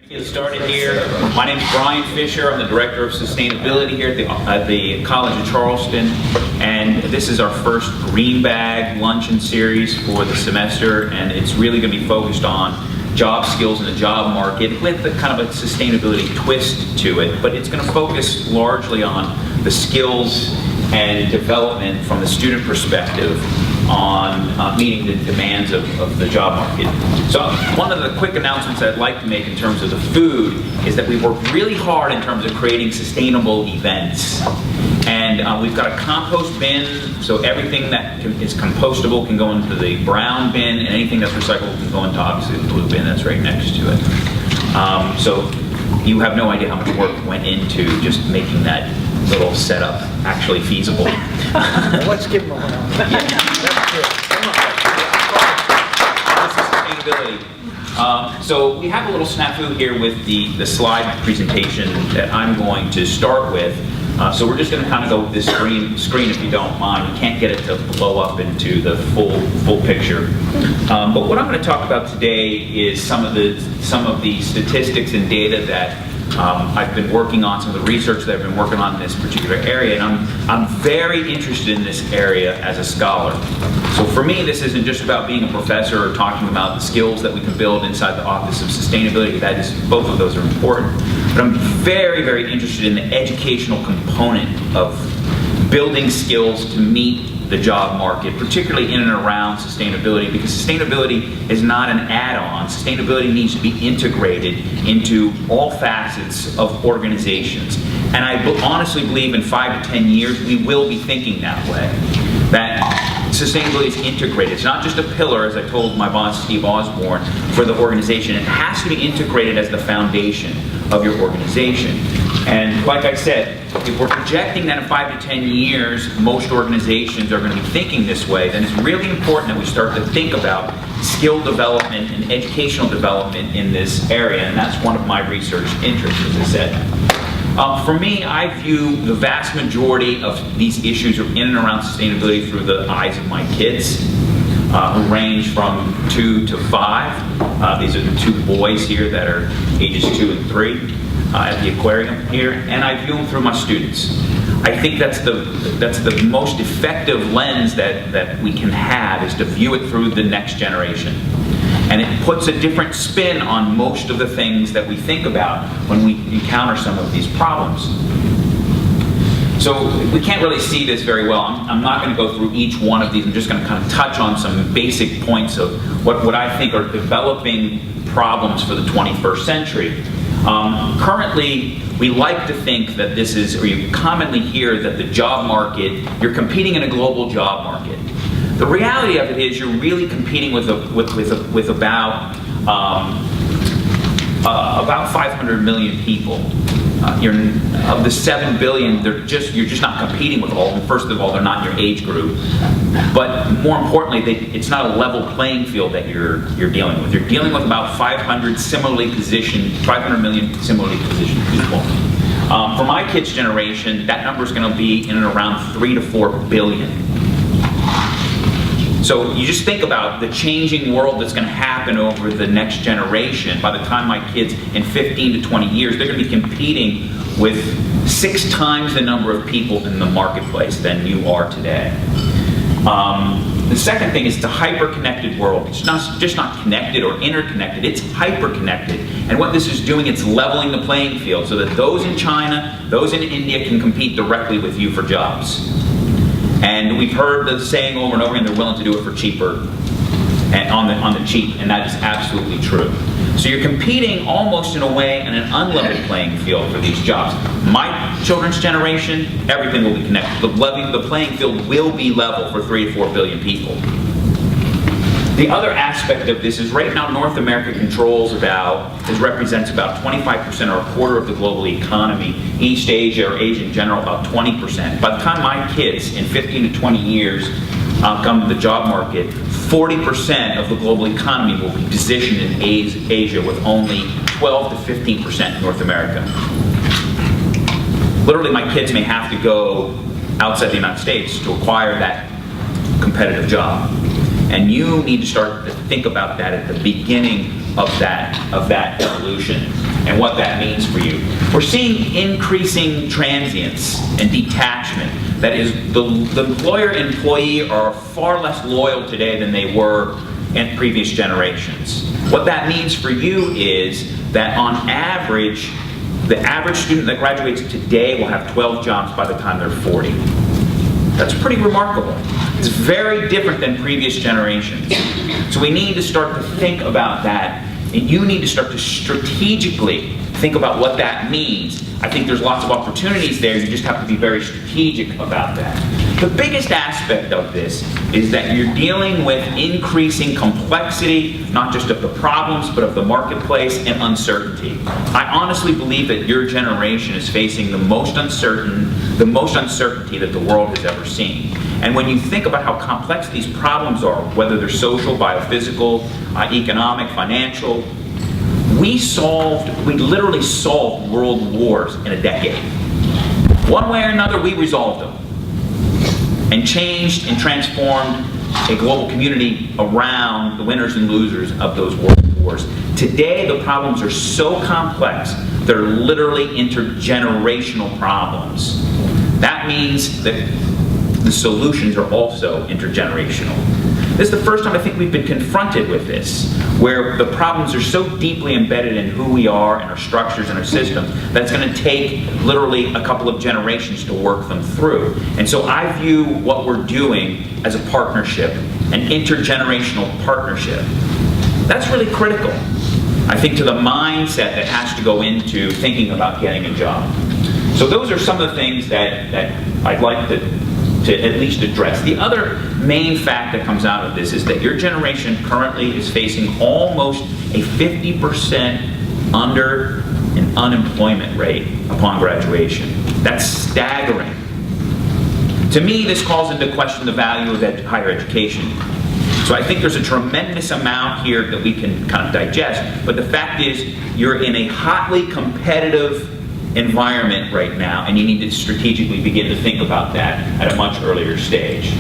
Get started here. My name is Brian Fisher. I'm the Director of Sustainability here at the College of Charleston, and this is our first Greenbag luncheon series for the semester, and it's really going to be focused on job skills in the job market with a kind of a sustainability twist to it, but it's going to focus largely on the skills and development from the student perspective on meeting the demands of the job market. So one of the quick announcements I'd like to make in terms of the food is that we've worked really hard in terms of creating sustainable events. And we've got a compost bin, so everything that is compostable can go into the brown bin, and anything that's recyclable can go into, obviously, the blue bin that's right next to it. So you have no idea how much work went into just making that little setup actually feasible. Well, let's give them a round. That's good. Sustainability. So we have a little snafu here with the slide presentation that I'm going to start with. So we're just going to kind of go with this screen if you don't mind. We can't get it to blow up into the full picture. But what I'm going to talk about today is some of the statistics and data that I've been working on, some of the research that I've been working on in this particular area, and I'm very interested in this area as a scholar. So for me, this isn't just about being a professor or talking about the skills that we can build inside the Office of Sustainability. That is, both of those are important. But I'm very, very interested in the educational component of building skills to meet the job market, particularly in and around sustainability, because sustainability is not an add-on. Sustainability needs to be integrated into all facets of organizations. And I honestly believe in 5 to 10 years we will be thinking that way, that sustainability is integrated. It's not just a pillar, as I told my boss Steve Osborne, for the organization. It has to be integrated as the foundation of your organization. And like I said, if we're projecting that in 5 to 10 years, most organizations are going to be thinking this way, then it's really important that we start to think about skill development and educational development in this area, and that's one of my research interests, as I said. For me, I view the vast majority of these issues in and around sustainability through the eyes of my kids, who range from 2 to 5. These are the 2 boys here that are ages 2 and 3. At the aquarium here, and I view them through my students. I think that's the most effective lens that we can have, is to view it through the next generation. And it puts a different spin on most of the things that we think about when we encounter some of these problems. So we can't really see this very well. I'm not going to go through each one of these. I'm just going to kind of touch on some basic points of what I think are developing problems for the 21st century. Currently, we like to think that this is, or you commonly hear that the job market, you're competing in a global job market. The reality of it is you're really competing with about 500 million people. Of the 7 billion, you're just not competing with all of them. First of all, they're not in your age group. But more importantly, it's not a level playing field that you're dealing with. You're dealing with about 500 million similarly positioned people. For my kids' generation, that number is going to be in and around 3 to 4 billion. So you just think about the changing world that's going to happen over the next generation. By the time my kids, in 15 to 20 years, they're going to be competing with 6 times the number of people in the marketplace than you are today. The second thing is it's a hyper-connected world. It's just not connected or interconnected, it's hyper-connected. And what this is doing, it's leveling the playing field so that those in China, those in India can compete directly with you for jobs. And we've heard the saying over and over again, they're willing to do it for cheaper, and on the cheap, and that is absolutely true. So you're competing almost in a way in an unlevel playing field for these jobs. My children's generation, everything will be connected. The playing field will be level for 3 to 4 billion people. The other aspect of this is right now North America represents about 25% or a quarter of the global economy. East Asia, or Asia in general, about 20%. By the time my kids, in 15 to 20 years, come to the job market, 40% of the global economy will be positioned in Asia, with only 12 to 15% in North America. Literally, my kids may have to go outside the United States to acquire that competitive job. And you need to start to think about that at the beginning of that evolution and what that means for you. We're seeing increasing transience and detachment. That is, the employer-employee are far less loyal today than they were in previous generations. What that means for you is that on average, the average student that graduates today will have 12 jobs by the time they're 40. That's pretty remarkable. It's very different than previous generations. So we need to start to think about that, and you need to start to strategically think about what that means. I think there's lots of opportunities there. You just have to be very strategic about that. The biggest aspect of this is that you're dealing with increasing complexity, not just of the problems, but of the marketplace and uncertainty. I honestly believe that your generation is facing the most uncertainty that the world has ever seen. And when you think about how complex these problems are, whether they're social, biophysical, economic, financial, we literally solved world wars in a decade. One way or another, we resolved them and changed and transformed a global community around the winners and losers of those world wars. Today, the problems are so complex, they're literally intergenerational problems. That means that the solutions are also intergenerational. This is the first time I think we've been confronted with this, where the problems are so deeply embedded in who we are and our structures and our systems that it's going to take literally a couple of generations to work them through. And so I view what we're doing as a partnership, an intergenerational partnership. That's really critical, I think, to the mindset that has to go into thinking about getting a job. So those are some of the things that I'd like to at least address. The other main fact that comes out of this is that your generation currently is facing almost a 50% under an unemployment rate upon graduation. That's staggering. To me, this calls into question the value of higher education. So I think there's a tremendous amount here that we can kind of digest, but the fact is you're in a hotly competitive environment right now, and you need to strategically begin to think about that at a much earlier stage.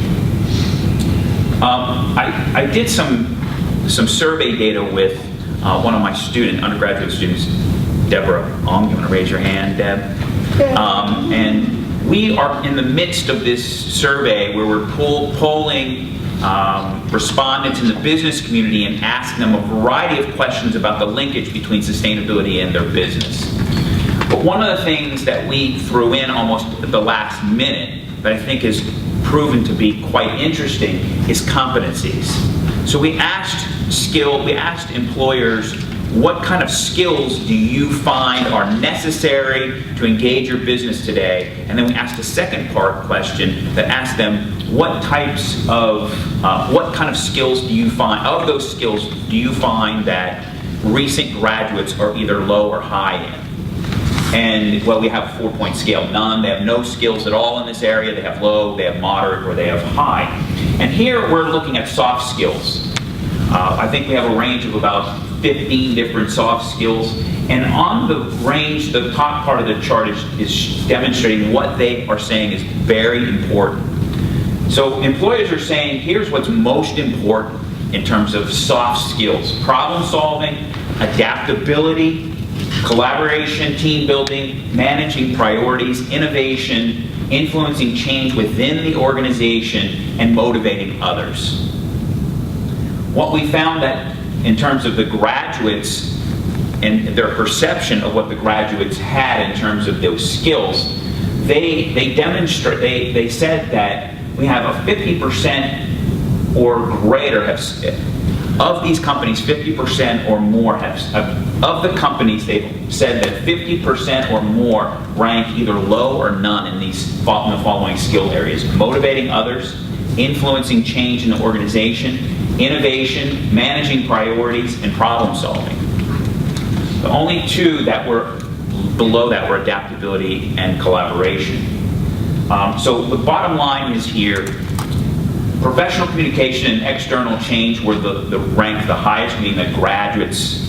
I did some survey data with one of my undergraduate students, Deborah. You want to raise your hand, Deb? And we are in the midst of this survey where we're polling respondents in the business community and asking them a variety of questions about the linkage between sustainability and their business. But one of the things that we threw in almost at the last minute that I think has proven to be quite interesting is competencies. So we asked employers, what kind of skills do you find are necessary to engage your business today? And then we asked a second part question that asked them, what kind of skills do you find, of those skills, do you find that recent graduates are either low or high in? And, well, we have a 4-point scale. None, they have no skills at all in this area. They have low, they have moderate, or they have high. And here we're looking at soft skills. I think we have a range of about 15 different soft skills. And on the range, the top part of the chart is demonstrating what they are saying is very important. So employers are saying, here's what's most important in terms of soft skills: problem solving, adaptability, collaboration, team building, managing priorities, innovation, influencing change within the organization, and motivating others. What we found that in terms of the graduates and their perception of what the graduates had in terms of those skills, they said that we have a 50% or greater of these companies, 50% or more of the companies, they've said that 50% or more rank either low or none in the following skill areas: motivating others, influencing change in the organization, innovation, managing priorities, and problem solving. The only two that were below that were adaptability and collaboration. So the bottom line is here, professional communication and external change were the rank the highest, meaning that graduates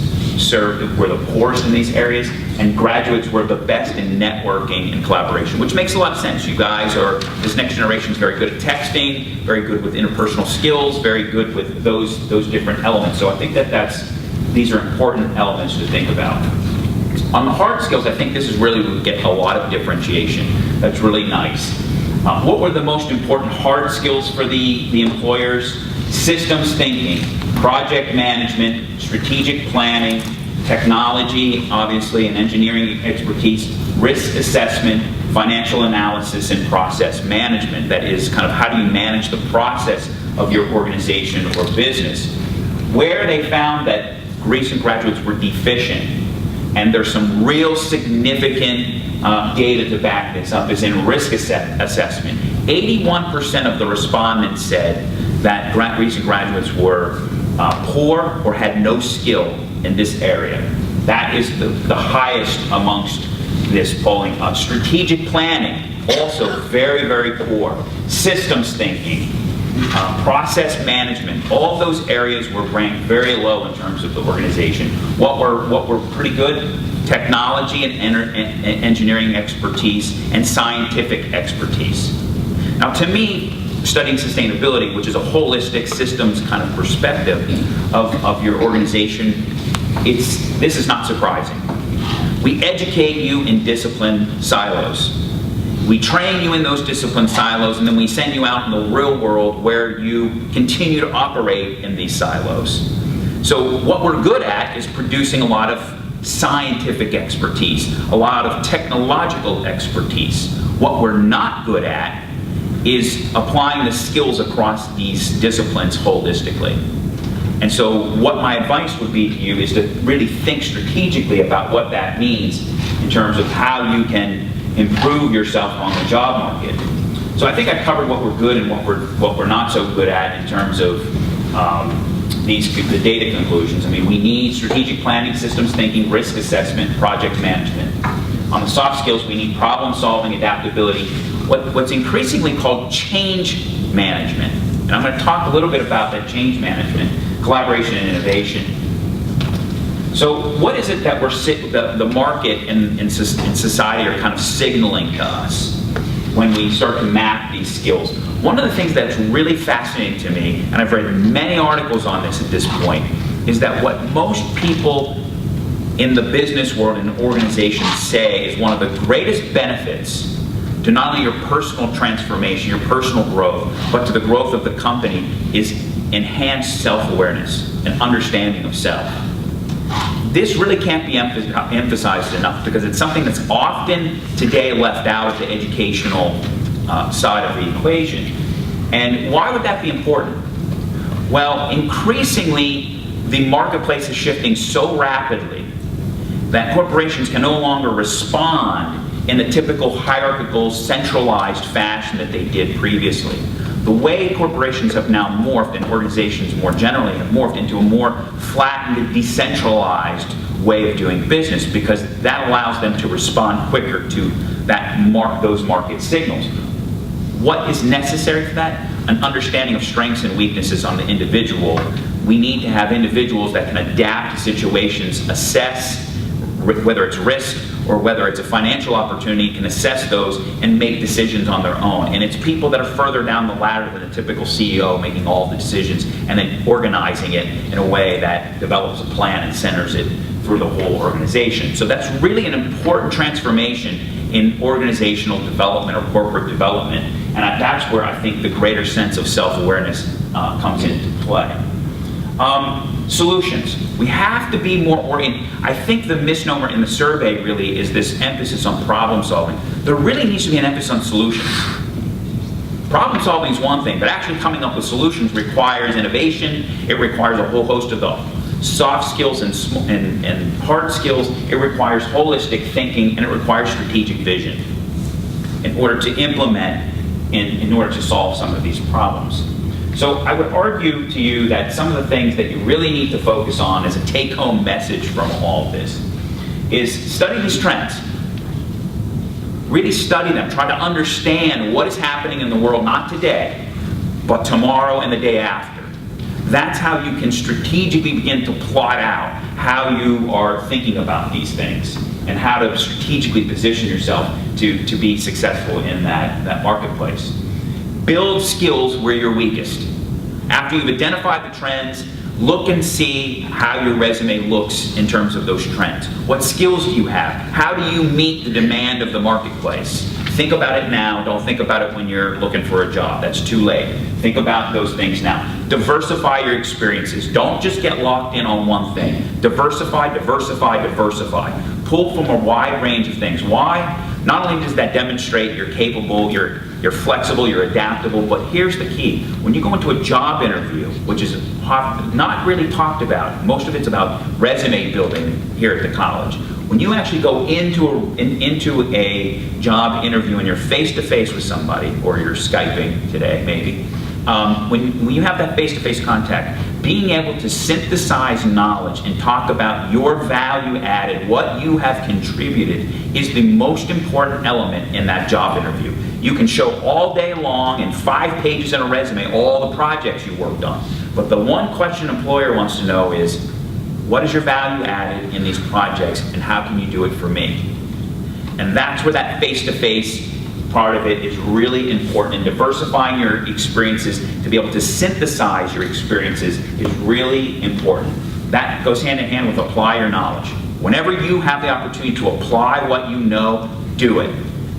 were the poorest in these areas, and graduates were the best in networking and collaboration, which makes a lot of sense. You guys this next generation is very good at texting, very good with interpersonal skills, very good with those different elements. So I think that's these are important elements to think about. On the hard skills, I think this is really where we get a lot of differentiation. That's really nice. What were the most important hard skills for the employers? Systems thinking, project management, strategic planning, technology, obviously, and engineering expertise, risk assessment, financial analysis, and process management. That is kind of how do you manage the process of your organization or business. Where they found that recent graduates were deficient, and there's some real significant data to back this up, is in risk assessment. 81% of the respondents said that recent graduates were poor or had no skill in this area. That is the highest amongst this polling. Strategic planning, also very, very poor. Systems thinking, process management, all of those areas were ranked very low in terms of the organization. What were pretty good? Technology and engineering expertise and scientific expertise. Now, to me, studying sustainability, which is a holistic systems kind of perspective of your organization, this is not surprising. We educate you in discipline silos. We train you in those discipline silos, and then we send you out in the real world where you continue to operate in these silos. So what we're good at is producing a lot of scientific expertise, a lot of technological expertise. What we're not good at is applying the skills across these disciplines holistically. And so what my advice would be to you is to really think strategically about what that means in terms of how you can improve yourself on the job market. So I think I covered what we're good and what we're not so good at in terms of the data conclusions. I mean, we need strategic planning, systems thinking, risk assessment, project management. On the soft skills, we need problem solving, adaptability, what's increasingly called change management. And I'm going to talk a little bit about that change management, collaboration and innovation. So what is it that the market and society are kind of signaling to us when we start to map these skills? One of the things that's really fascinating to me, and I've read many articles on this at this point, is that what most people in the business world and organizations say is one of the greatest benefits to not only your personal transformation, your personal growth, but to the growth of the company is enhanced self-awareness and understanding of self. This really can't be emphasized enough because it's something that's often today left out of the educational side of the equation. And why would that be important? Well, increasingly, the marketplace is shifting so rapidly that corporations can no longer respond in the typical hierarchical, centralized fashion that they did previously. The way corporations have now morphed, and organizations more generally have morphed into a more flattened, decentralized way of doing business, because that allows them to respond quicker to those market signals. What is necessary for that? An understanding of strengths and weaknesses on the individual. We need to have individuals that can adapt to situations, assess whether it's risk or whether it's a financial opportunity, can assess those and make decisions on their own. And it's people that are further down the ladder than a typical CEO making all the decisions and then organizing it in a way that develops a plan and centers it for the whole organization. So that's really an important transformation in organizational development or corporate development. And that's where I think the greater sense of self-awareness comes into play. Solutions. We have to be more oriented. I think the misnomer in the survey really is this emphasis on problem solving. There really needs to be an emphasis on solutions. Problem solving is one thing, but actually coming up with solutions requires innovation. It requires a whole host of the soft skills and hard skills. It requires holistic thinking, and it requires strategic vision in order to implement, in order to solve some of these problems. So I would argue to you that some of the things that you really need to focus on as a take-home message from all of this is study these trends. Really study them. Try to understand what is happening in the world, not today, but tomorrow and the day after. That's how you can strategically begin to plot out how you are thinking about these things and how to strategically position yourself to be successful in that marketplace. Build skills where you're weakest. After you've identified the trends, Look and see how your resume looks in terms of those trends. What skills do you have? How do you meet the demand of the marketplace? Think about it now. Don't think about it when you're looking for a job. That's too late. Think about those things now. Diversify your experiences. Don't just get locked in on one thing. Diversify, diversify, diversify. Pull from a wide range of things. Why? Not only does that demonstrate you're capable, you're flexible, you're adaptable, but here's the key. When you go into a job interview, which is not really talked about, most of it's about resume building here at the college. When you actually go into a job interview and you're face-to-face with somebody, or you're Skyping today maybe, when you have that face-to-face contact, being able to synthesize knowledge and talk about your value added, what you have contributed, is the most important element in that job interview. You can show all day long in 5 pages in a resume all the projects you worked on. But the one question an employer wants to know is, what is your value added in these projects and how can you do it for me? And that's where that face-to-face part of it is really important. And diversifying your experiences to be able to synthesize your experiences is really important. That goes hand in hand with apply your knowledge. Whenever you have the opportunity to apply what you know, do it.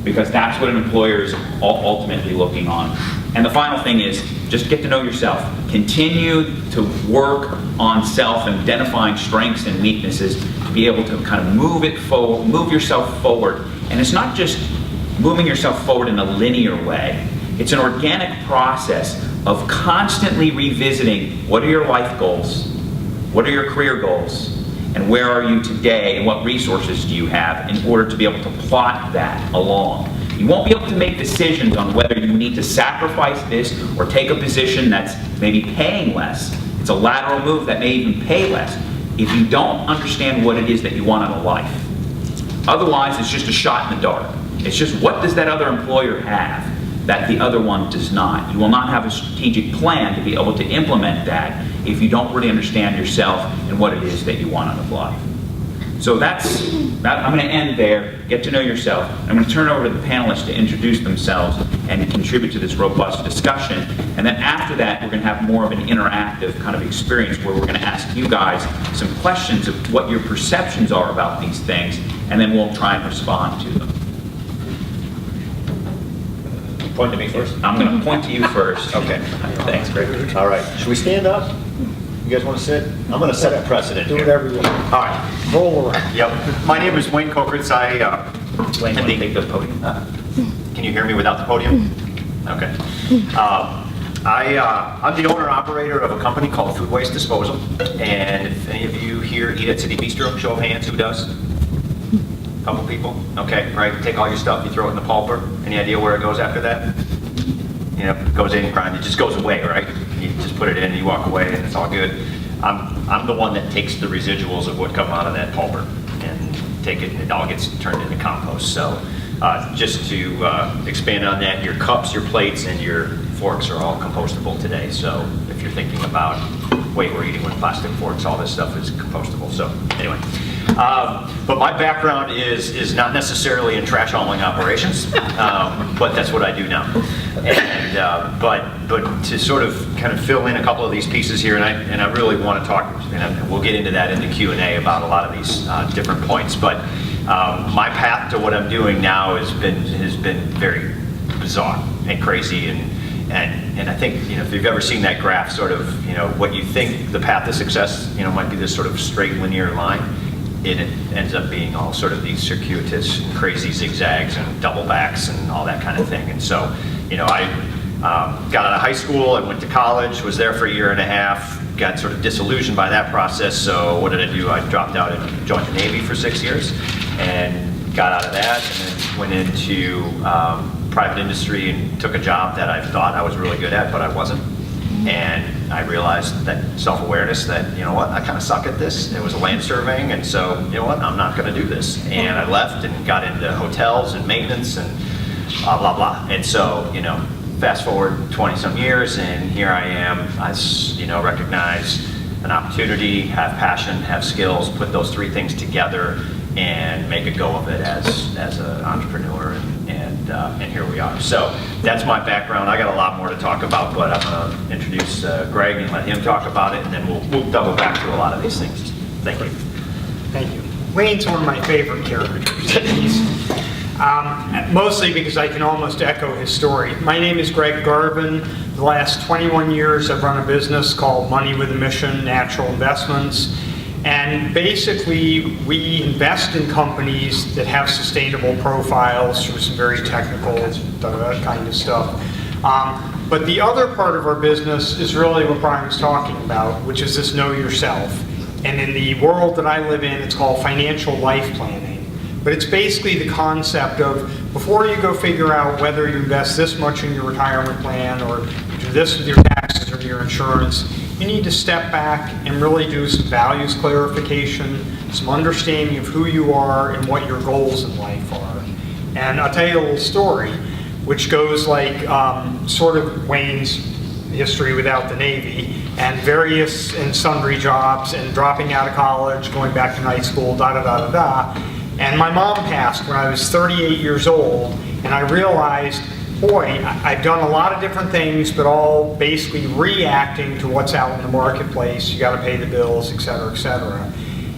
Because that's what an employer is ultimately looking on. And the final thing is, just get to know yourself. Continue to work on self and identifying strengths and weaknesses to be able to kind of move yourself forward. And it's not just moving yourself forward in a linear way. It's an organic process of constantly revisiting what are your life goals, what are your career goals, and where are you today, and what resources do you have in order to be able to plot that along. You won't be able to make decisions on whether you need to sacrifice this or take a position that's maybe paying less. It's a lateral move that may even pay less if you don't understand what it is that you want out of life. Otherwise, it's just a shot in the dark. It's just, what does that other employer have that the other one does not? You will not have a strategic plan to be able to implement that if you don't really understand yourself and what it is that you want out of life. So I'm going to end there. Get to know yourself. I'm going to turn it over to the panelists to introduce themselves and contribute to this robust discussion. And then after that, we're going to have more of an interactive kind of experience where we're going to ask you guys some questions of what your perceptions are about these things, and then we'll try and respond to them. Point to me first? I'm going to point to you first. Okay. Thanks, Greg. All right. Should we stand up? You guys want to sit? I'm going to set the precedent Do here. whatever you want. All right. Roll around. Yep. My name is Wayne Koeckeritz. Wayne, want to take the podium? Can you hear me without the podium? Okay. I'm the owner-operator of a company called Food Waste Disposal. And if any of you here eat at City Bistro, show of hands, who does? Couple people? Okay, right. Take all your stuff, you throw it in the pulper. Any idea where it goes after that? You know, it goes in, grind, it just goes away, right? You just put it in, you walk away, and it's all good. I'm the one that takes the residuals of what come out of that pulper and take it, and it all gets turned into compost. So just to expand on that, your cups, your plates, and your forks are all compostable today. So if you're thinking about, wait, we're eating with plastic forks, all this stuff is compostable. So anyway. But my background is not necessarily in trash hauling operations, but that's what I do now. And but to sort of kind of fill in a couple of these pieces here, and I really want to talk, and we'll get into that in the Q&A about a lot of these different points. But my path to what I'm doing now has been very bizarre and crazy, and I think, you know, if you've ever seen that graph, sort of, you know, what you think the path to success, you know, might be this sort of straight linear line. It ends up being all sort of these circuitous and crazy zigzags and double backs and all that kind of thing. And so, you know, I got out of high school, I went to college, was there for a year and a half, got sort of disillusioned by that process. So what did I do? I dropped out and joined the Navy for 6 years and got out of that, and then went into private industry and took a job that I thought I was really good at, but I wasn't. And I realized that self-awareness that, you know what, I kind of suck at this. It was land surveying, and so, you know what, I'm not going to do this. And I left and got into hotels and maintenance and blah, blah, blah. And so, you know, fast forward 20-some years, and here I am. I, you know, recognize an opportunity, have passion, have skills, put those three things together, and make a go of it as an entrepreneur. And and here we are. So that's my background. I got a lot more to talk about, but I'm going to introduce Greg and let him talk about it, and then we'll double back to a lot of these things. Thank you. Thank you. Wayne's one of my favorite characters. Mostly because I can almost echo his story. My name is Greg Garvan. The last 21 years I've run a business called Money with a Mission Natural Investments. And basically we invest in companies that have sustainable profiles through some very technical kind of stuff. But the other part of our business is really what Brian was talking about, which is this know yourself. And in the world that I live in, it's called financial life planning. But it's basically the concept of before you go figure out whether you invest this much in your retirement plan or do this with your taxes or your insurance, you need to step back and really do some values clarification, some understanding of who you are and what your goals in life are. And I'll tell you a little story, which goes like sort of Wayne's history without the Navy, and various and sundry jobs, and dropping out of college, going back to night school, da-da-da-da-da. And my mom passed when I was 38 years old, and I realized, boy, I've done a lot of different things, but all basically reacting to what's out in the marketplace. You got to pay the bills, et cetera, et cetera.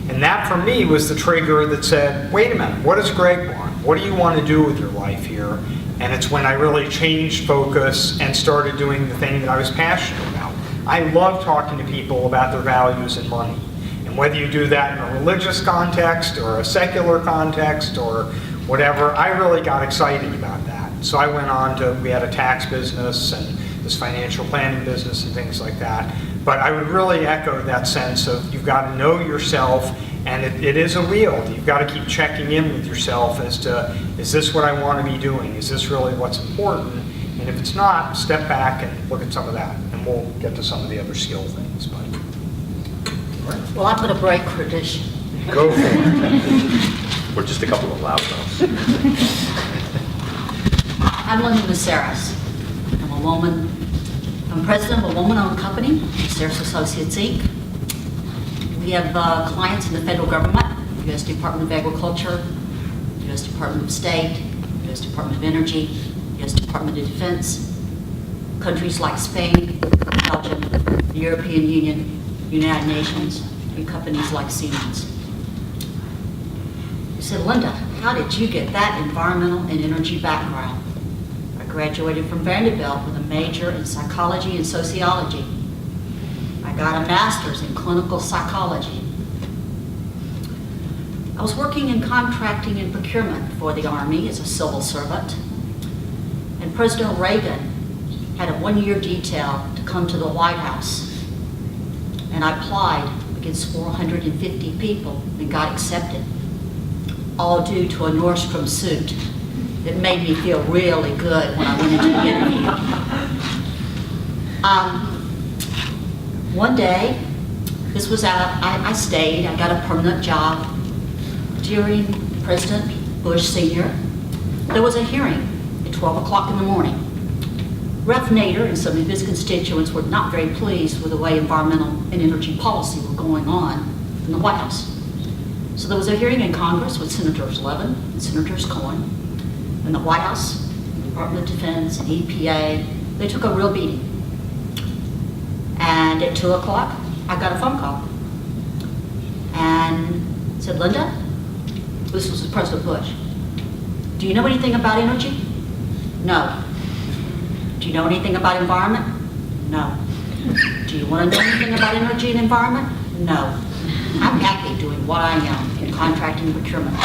And that for me was the trigger that said, wait a minute, what does Greg want? What do you want to do with your life here? And it's when I really changed focus and started doing the thing that I was passionate about. I love talking to people about their values and money. And whether you do that in a religious context or a secular context or whatever, I really got excited about that. So I went on to, we had a tax business and this financial planning business and things like that. But I would really echo that sense of you've got to know yourself, and it is a wheel. You've got to keep checking in with yourself as to, is this what I want to be doing? Is this really what's important? And if it's not, step back and look at some of that. And we'll get to some of the other skill things. But. Well, I'm going to break tradition. Go for it. We're just a couple of loudmouths. I'm Linda Mesaros. I'm a woman. I'm president of a woman-owned company, Mesaros Associates Inc. We have clients in the federal government, U.S. Department of Agriculture, U.S. Department of State, U.S. Department of Energy, U.S. Department of Defense, countries like Spain, Belgium, the European Union, United Nations, and companies like Siemens. You said, Linda, how did you get that environmental and energy background? I graduated from Vanderbilt with a major in psychology and sociology. I got a master's in clinical psychology. I was working in contracting and procurement for the Army as a civil servant. And President Reagan had a one-year detail to come to the White House. And I applied against 450 people and got accepted, all due to a Nordstrom suit that made me feel really good when I went into the interview. One day, this was I stayed, I got a permanent job. During President Bush Sr., there was a hearing at 12 o'clock in the morning. Ref Nader and some of his constituents were not very pleased with the way environmental and energy policy were going on in the White House. So there was a hearing in Congress with Senators Levin and Senators Cohen. In the White House, the Department of Defense, and EPA, they took a real beating. And at 2 o'clock, I got a phone call. And said, Linda, this was President Bush, do you know anything about energy? No. Do you know anything about environment? No. Do you want to know anything about energy and environment? No. I'm happy doing what I am in contracting and procurement.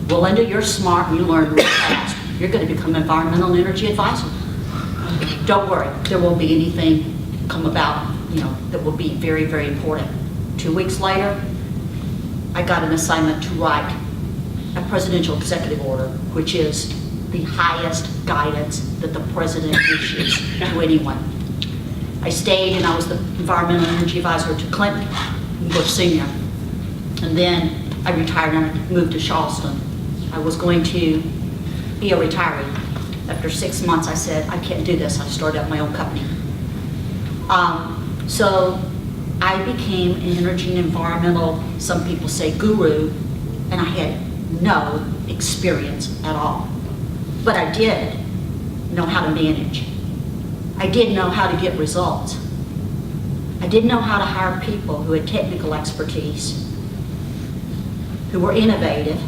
Well, Linda, you're smart and you learn real fast. You're going to become environmental and energy advisor. Don't worry, there won't be anything come about, that will be very, very important. 2 weeks later, I got an assignment to write a presidential executive order, which is the highest guidance that the president issues to anyone. I stayed and I was the environmental and energy advisor to Clinton and Bush Sr. And then I retired and I moved to Charleston. I was going to be a retiree. After 6 months, I said, I can't do this. I started up my own company. So I became an energy and environmental, some people say guru, and I had no experience at all. But I did know how to manage. I did know how to get results. I did know how to hire people who had technical expertise, who were innovative,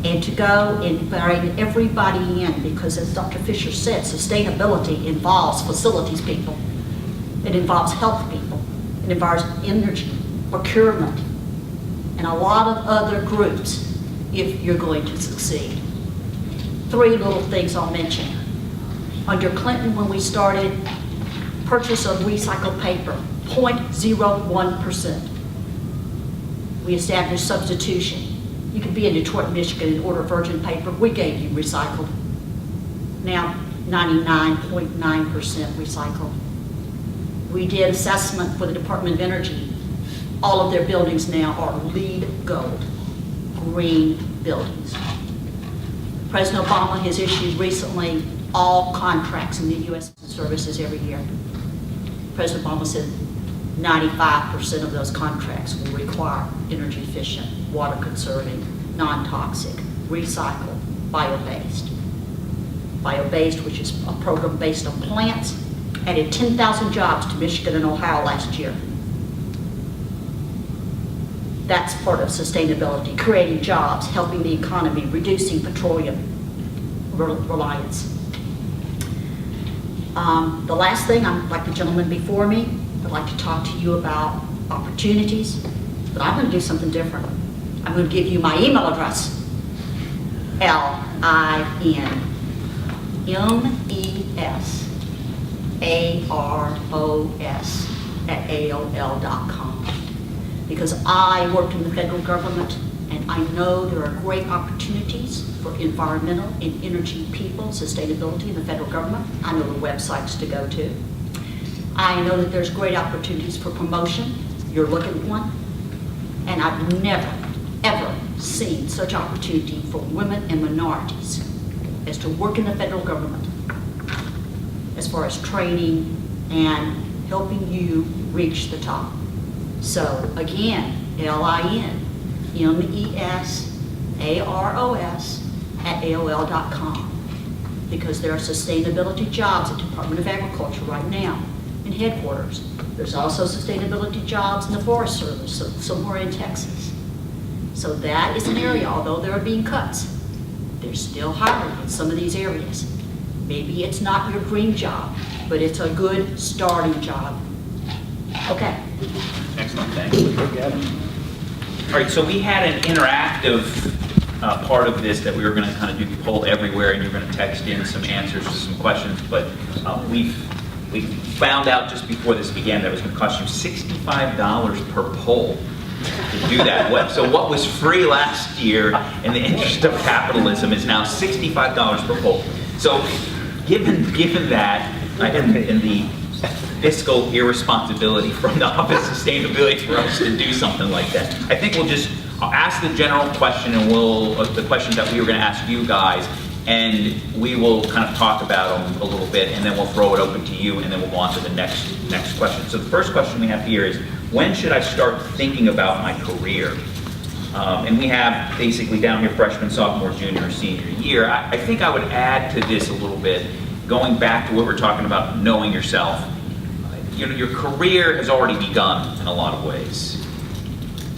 and to go and bring everybody in, because as Dr. Fisher said, sustainability involves facilities people. It involves health people. It involves energy, procurement, and a lot of other groups if you're going to succeed. 3 little things I'll mention. Under Clinton, when we started, purchase of recycled paper, 0.01%. We established substitution. You could be in Detroit, Michigan and order virgin paper. We gave you recycled. Now, 99.9% recycled. We did assessment for the Department of Energy. All of their buildings now are LEED Gold, green buildings. President Obama has issued recently all contracts in the U.S. services every year. President Obama said 95% of those contracts will require energy efficient, water conserving, non-toxic, recycled, bio-based. Bio-based, which is a program based on plants, added 10,000 jobs to Michigan and Ohio last year. That's part of sustainability, creating jobs, helping the economy, reducing petroleum reliance. The last thing, like the gentleman before me, I'd like to talk to you about opportunities, but I'm going to do something different. I'm going to give you my email address, linmesaros@aol.com, because I worked in the federal government and I know there are great opportunities for environmental and energy people, sustainability in the federal government. I know the websites to go to. I know that there's great opportunities for promotion. You're looking at one. And I've never, ever seen such opportunity for women and minorities as to work in the federal government, as far as training and helping you reach the top. So again, linmesaros@aol.com, because there are sustainability jobs at Department of Agriculture right now in headquarters. There's also sustainability jobs in the Forest Service, somewhere in Texas. So that is an area, although there are being cuts, they're still hiring in some of these areas. Maybe it's not your dream job, but it's a good starting job. Okay. Excellent, thank you. All right, so we had an interactive part of this that we were going to kind of do poll everywhere, and you're going to text in some answers to some questions, but we found out just before this began that it was going to cost you $65 per poll to do that. So what was free last year in the interest of capitalism is now $65 per poll. So given that and the fiscal irresponsibility from the Office of Sustainability for us to do something like that, I think I'll ask the general question, and the questions that we were going to ask you guys, and we will kind of talk about them a little bit, and then we'll throw it open to you, and then we'll go on to the next question. So the first question we have here is, when should I start thinking about my career? And we have basically down here freshman, sophomore, junior, or senior year. I think I would add to this a little bit, going back to what we're talking about, knowing yourself. Your career has already begun in a lot of ways.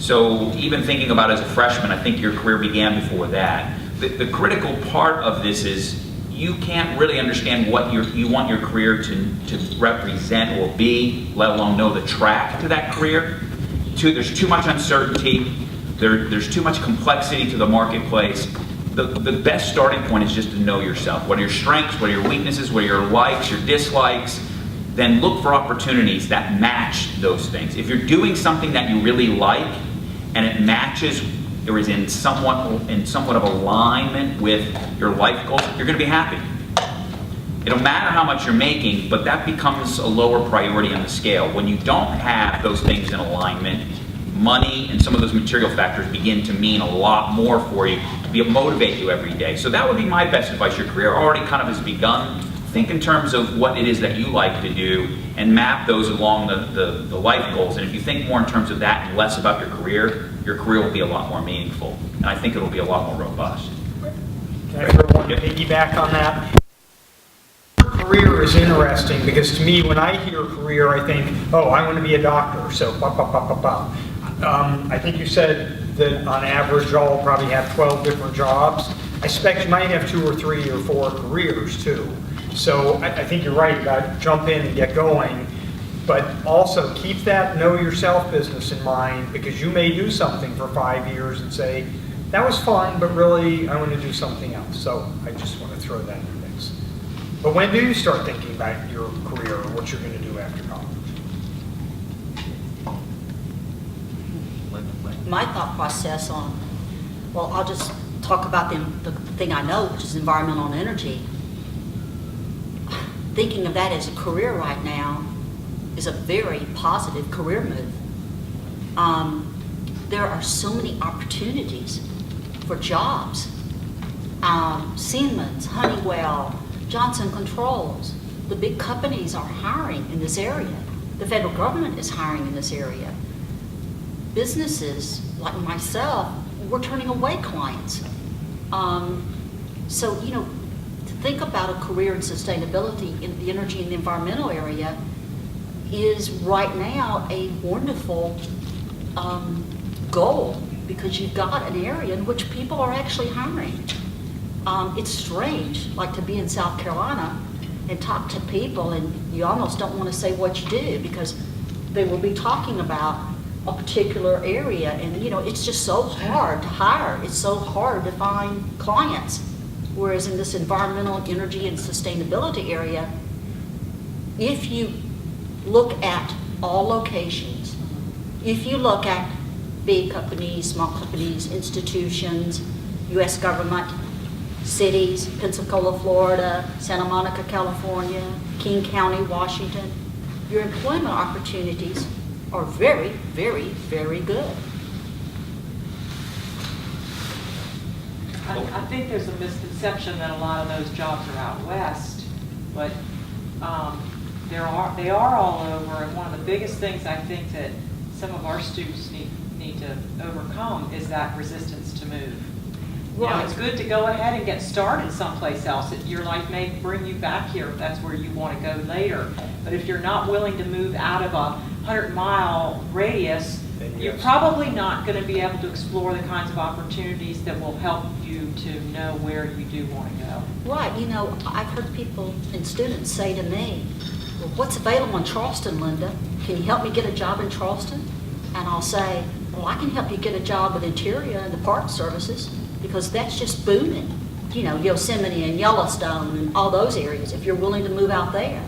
So even thinking about as a freshman, I think your career began before that. The critical part of this is you can't really understand what you want your career to represent or be, let alone know the track to that career. There's too much uncertainty. There's too much complexity to the marketplace. The best starting point is just to know yourself. What are your strengths? What are your weaknesses? What are your likes, your dislikes? Then look for opportunities that match those things. If you're doing something that you really like and it matches or is in somewhat of alignment with your life goals, you're going to be happy. It'll matter how much you're making, but that becomes a lower priority on the scale. When you don't have those things in alignment, money and some of those material factors begin to mean a lot more for you, to motivate you every day. So that would be my best advice. Your career already kind of has begun. Think in terms of what it is that you like to do and map those along the life goals. And if you think more in terms of that and less about your career will be a lot more meaningful. And I think it'll be a lot more robust. Can I throw one piggyback on that? Career is interesting because to me, when I hear career, I think, oh, I want to be a doctor, so blah, blah, blah, blah, blah. I think you said that on average, y'all probably have 12 different jobs. I suspect you might have 2 or 3 or 4 careers too. So I think you're right about jump in and get going, but also keep that know yourself business in mind, because you may do something for 5 years and say, that was fun, but really I want to do something else. So I just want to throw that in the mix. But when do you start thinking about your career or what you're going to do after college? My thought process on, well, I'll just talk about the thing I know, which is environmental and energy. Thinking of that as a career right now is a very positive career move. There are so many opportunities for jobs. Siemens, Honeywell, Johnson Controls, the big companies are hiring in this area. The federal government is hiring in this area. Businesses like myself, we're turning away clients. So, to think about a career in sustainability in the energy and the environmental area is right now a wonderful goal, because you've got an area in which people are actually hiring. It's strange, like to be in South Carolina and talk to people and you almost don't want to say what you do, because they will be talking about a particular area, and it's just so hard to hire. It's so hard to find clients. Whereas in this environmental, energy, and sustainability area, if you look at all locations, if you look at big companies, small companies, institutions, U.S. government, cities, Pensacola, Florida, Santa Monica, California, King County, Washington, your employment opportunities are very, very, very good. I think there's a misconception that a lot of those jobs are out west, but they are all over. And one of the biggest things I think that some of our students need to overcome is that resistance to move. Right. It's good to go ahead and get started someplace else. Your life may bring you back here if that's where you want to go later. But if you're not willing to move out of a 100-mile radius, you're probably not going to be able to explore the kinds of opportunities that will help you to know where you do want to go. Right, I've heard people and students say to me, well, what's available in Charleston, Linda? Can you help me get a job in Charleston? And I'll say, well, I can help you get a job with Interior and the Park Services, because that's just booming. Yosemite and Yellowstone and all those areas, if you're willing to move out there.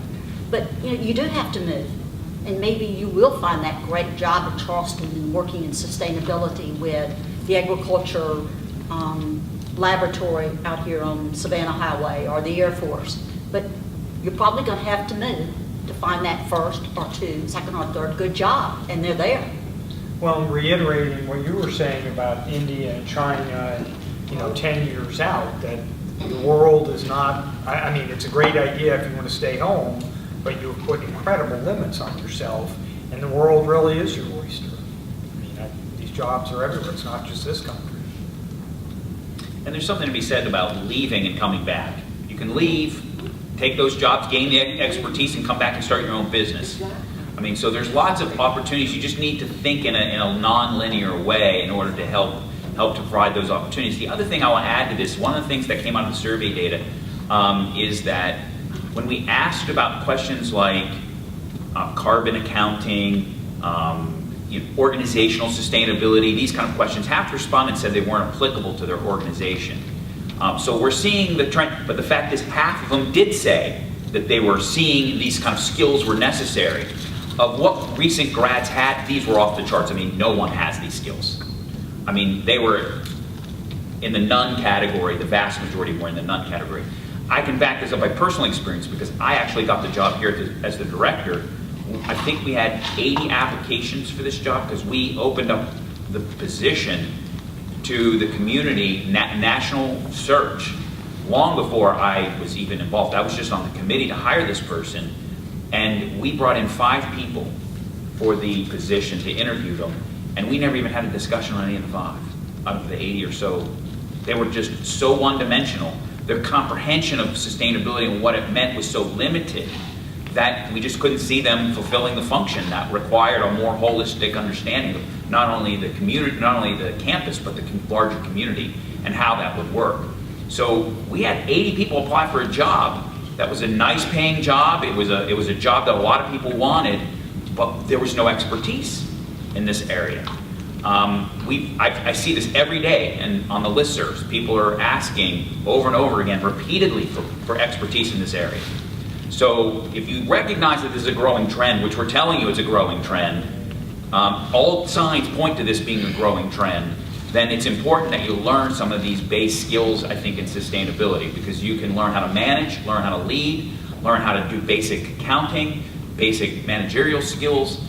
But, you do have to move. And maybe you will find that great job in Charleston and working in sustainability with the agriculture laboratory out here on Savannah Highway or the Air Force. But you're probably going to have to move to find that first or second or third good job, and they're there. Well, reiterating what you were saying about India and China, 10 years out, that the world is not, I mean, it's a great idea if you want to stay home, but you've put incredible limits on yourself, and the world really is your oyster. I mean, these jobs are everywhere. It's not just this country. And there's something to be said about leaving and coming back. You can leave, take those jobs, gain the expertise, and come back and start your own business. I mean, so there's lots of opportunities. You just need to think in a non-linear way in order to help to provide those opportunities. The other thing I want to add to this, one of the things that came out of the survey data is that when we asked about questions like carbon accounting, organizational sustainability, these kind of questions, half the respondents said they weren't applicable to their organization. So we're seeing the trend, but the fact is half of them did say that they were seeing these kind of skills were necessary. Of what recent grads had, these were off the charts. I mean, no one has these skills. I mean, they were in the none category. The vast majority were in the none category. I can back this up by personal experience because I actually got the job here as the director. I think we had 80 applications for this job because we opened up the position to the community, national search, long before I was even involved. I was just on the committee to hire this person, and we brought in 5 people for the position to interview them, and we never even had a discussion on any of the 5 out of the 80 or so They were just so one-dimensional. Their comprehension of sustainability and what it meant was so limited that we just couldn't see them fulfilling the function that required a more holistic understanding of not only the community, not only the campus, but the larger community and how that would work. So we had 80 people apply for a job. That was a nice paying job. It was a job that a lot of people wanted, but there was no expertise in this area. I see this every day, and on the listservs, people are asking over and over again, repeatedly, for expertise in this area. So if you recognize that this is a growing trend, which we're telling you it's a growing trend, all signs point to this being a growing trend, then it's important that you learn some of these base skills, I think, in sustainability, because you can learn how to manage, learn how to lead, learn how to do basic accounting, basic managerial skills,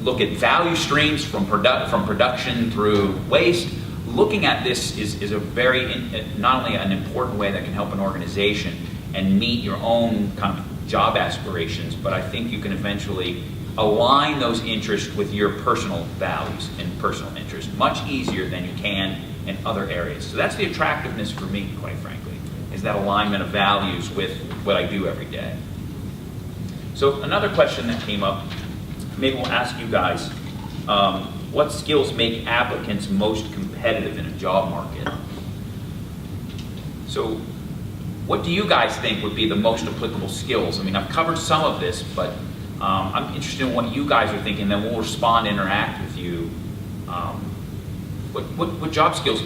look at value streams from production through waste. Looking at this is a very, not only an important way that can help an organization and meet your own kind of job aspirations, but I think you can eventually align those interests with your personal values and personal interests much easier than you can in other areas. So that's the attractiveness for me, quite frankly, is that alignment of values with what I do every day. So another question that came up, maybe we'll ask you guys, what skills make applicants most competitive in a job market? So what do you guys think would be the most applicable skills? I mean, I've covered some of this, but I'm interested in what you guys are thinking, then we'll respond and interact with you. What job skills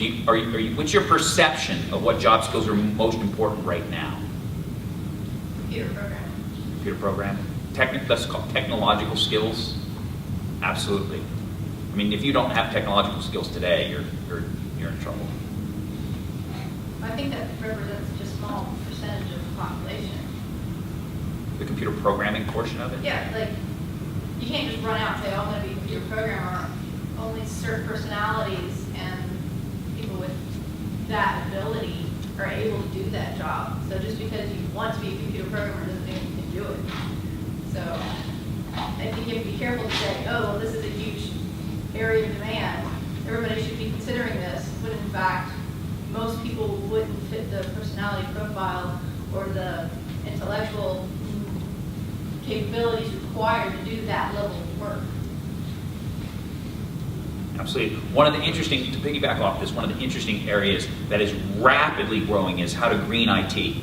what's your perception of what job skills are most important right now? Computer programming. Computer programming? Let's call it technological skills? Absolutely. I mean, if you don't have technological skills today, you're in trouble. I think that represents just a small percentage of the population. The computer programming portion of it? Yeah, like, you can't just run out and say, oh, I'm going to be a computer programmer. Only certain personalities and people with that ability are able to do that job. So just because you want to be a computer programmer doesn't mean you can do it. So I think you have to be careful to say, oh, well, this is a huge area of demand. Everybody should be considering this, when in fact, most people wouldn't fit the personality profile or the intellectual capabilities required to do that level of work. Absolutely. One of the interesting, to piggyback off this, one of the interesting areas that is rapidly growing is how to green IT.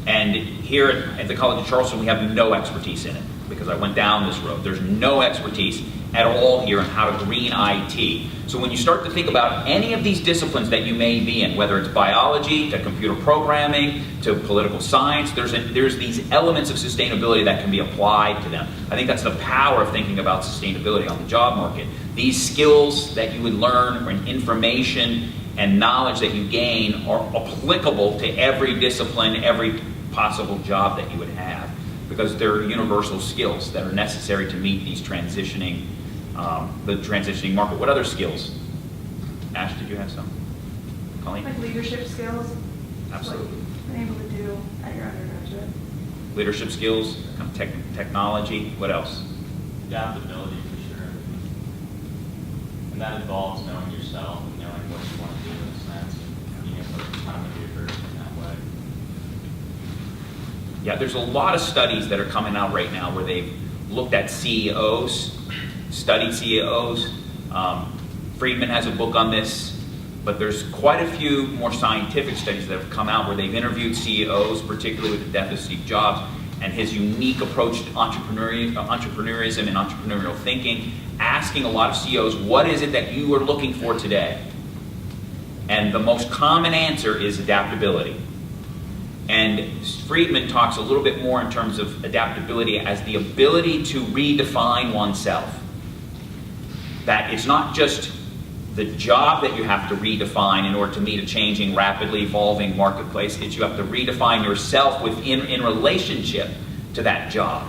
And here at the College of Charleston, we have no expertise in it, because I went down this road. There's no expertise at all here on how to green IT. So when you start to think about any of these disciplines that you may be in, whether it's biology, to computer programming, to political science, there's these elements of sustainability that can be applied to them. I think that's the power of thinking about sustainability on the job market. These skills that you would learn, or information and knowledge that you gain, are applicable to every discipline, every possible job that you would have, because they're universal skills that are necessary to meet these transitioning, the transitioning market. What other skills? Ash, did you have some? Colleen? Like leadership skills. Absolutely. Like being able to do at your undergraduate. Leadership skills, technology, what else? Adaptability, for sure. And that involves knowing yourself and knowing what you want to do in a sense, and being able to kind of maneuver in that way. Yeah, there's a lot of studies that are coming out right now where they've looked at CEOs, studied CEOs. Friedman has a book on this, but there's quite a few more scientific studies that have come out where they've interviewed CEOs, particularly with the death of Steve Jobs, and his unique approach to entrepreneurism and entrepreneurial thinking, asking a lot of CEOs, what is it that you are looking for today? And the most common answer is adaptability. And Friedman talks a little bit more in terms of adaptability as the ability to redefine oneself. That it's not just the job that you have to redefine in order to meet a changing, rapidly evolving marketplace. It's you have to redefine yourself in relationship to that job.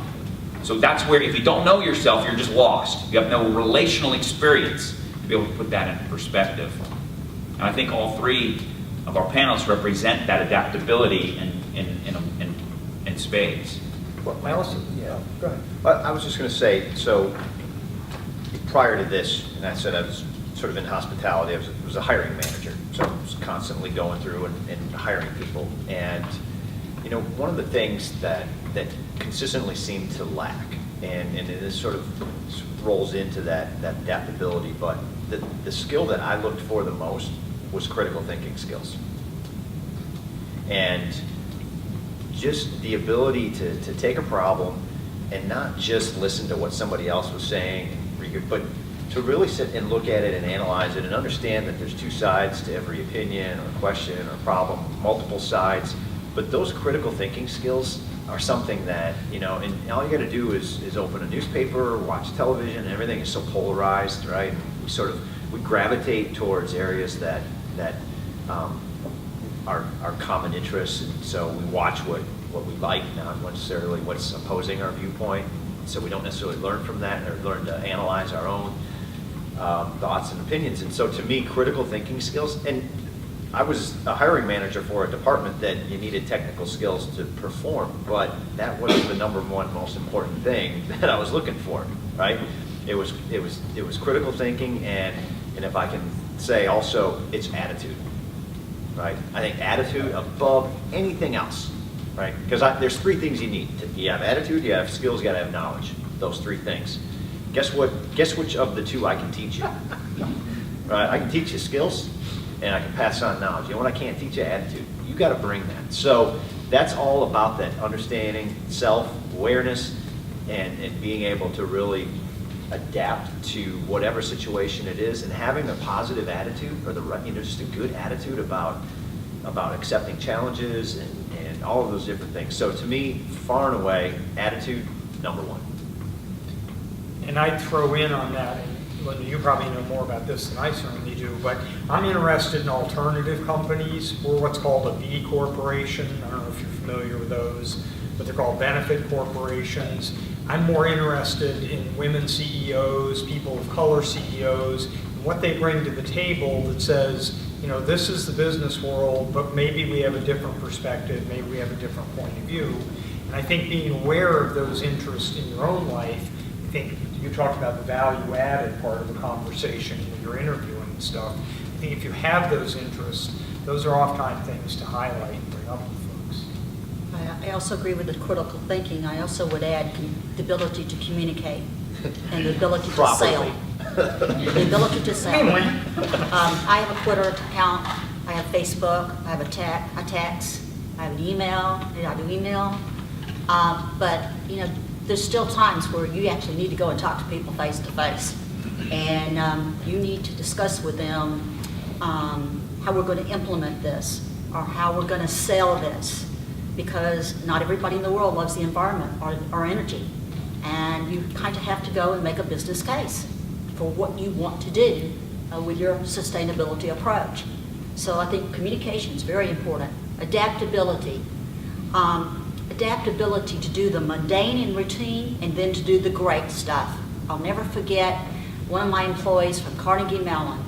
So that's where, if you don't know yourself, you're just lost. You have no relational experience to be able to put that into perspective. And I think all three of our panelists represent that adaptability in spades. Well, go ahead. I was just going to say, so prior to this, and I said I was sort of in hospitality, I was a hiring manager. So I was constantly going through and hiring people. And, you know, one of the things that consistently seemed to lack, and this sort of rolls into that adaptability, but the skill that I looked for the most was critical thinking skills. And just the ability to take a problem and not just listen to what somebody else was saying, but to really sit and look at it and analyze it and understand that there's two sides to every opinion or question or problem, multiple sides. But those critical thinking skills are something that, you know, and all you got to do is open a newspaper, watch television, and everything is so polarized, right? We gravitate towards areas that are common interests, and so we watch what we like, not necessarily what's opposing our viewpoint. So we don't necessarily learn from that or learn to analyze our own thoughts and opinions. And so to me, critical thinking skills, and I was a hiring manager for a department that you needed technical skills to perform, but that wasn't the number one most important thing that I was looking for, right? It was critical thinking, and if I can say also, it's attitude, right? I think attitude above anything else, right? Because there's three things you need. You have attitude, you have skills, you got to have knowledge. Those three things. Guess what? Guess which of the two I can teach you? Right? I can teach you skills, and I can pass on knowledge. You know what I can't teach you? Attitude. You got to bring that. So that's all about that understanding, self-awareness, and being able to really adapt to whatever situation it is, and having a positive attitude, or just a good attitude about accepting challenges and all of those different things. So to me, far and away, attitude, number one. And I'd throw in on that, and Linda, you probably know more about this than I certainly do, but I'm interested in alternative companies. We're what's called a B corporation. I don't know if you're familiar with those, but they're called benefit corporations. I'm more interested in women CEOs, people of color CEOs, and what they bring to the table that says, you know, this is the business world, but maybe we have a different perspective, maybe we have a different point of view. And I think being aware of those interests in your own life, I think you talked about the value added part of the conversation when you're interviewing and stuff. I think if you have those interests, those are oftentimes things to highlight and bring up with folks. I also agree with the critical thinking. I also would add the ability to communicate and the ability to sell. The ability to sell. I have a Twitter account. I have Facebook. I have a text. I have an email. I do email. But you know, there's still times where you actually need to go and talk to people face to face, and you need to discuss with them how we're going to implement this or how we're going to sell this, because not everybody in the world loves the environment or energy, and you kind of have to go and make a business case for what you want to do with your sustainability approach. So I think communication is very important. Adaptability. Adaptability to do the mundane and routine, and then to do the great stuff. I'll never forget one of my employees from Carnegie Mellon.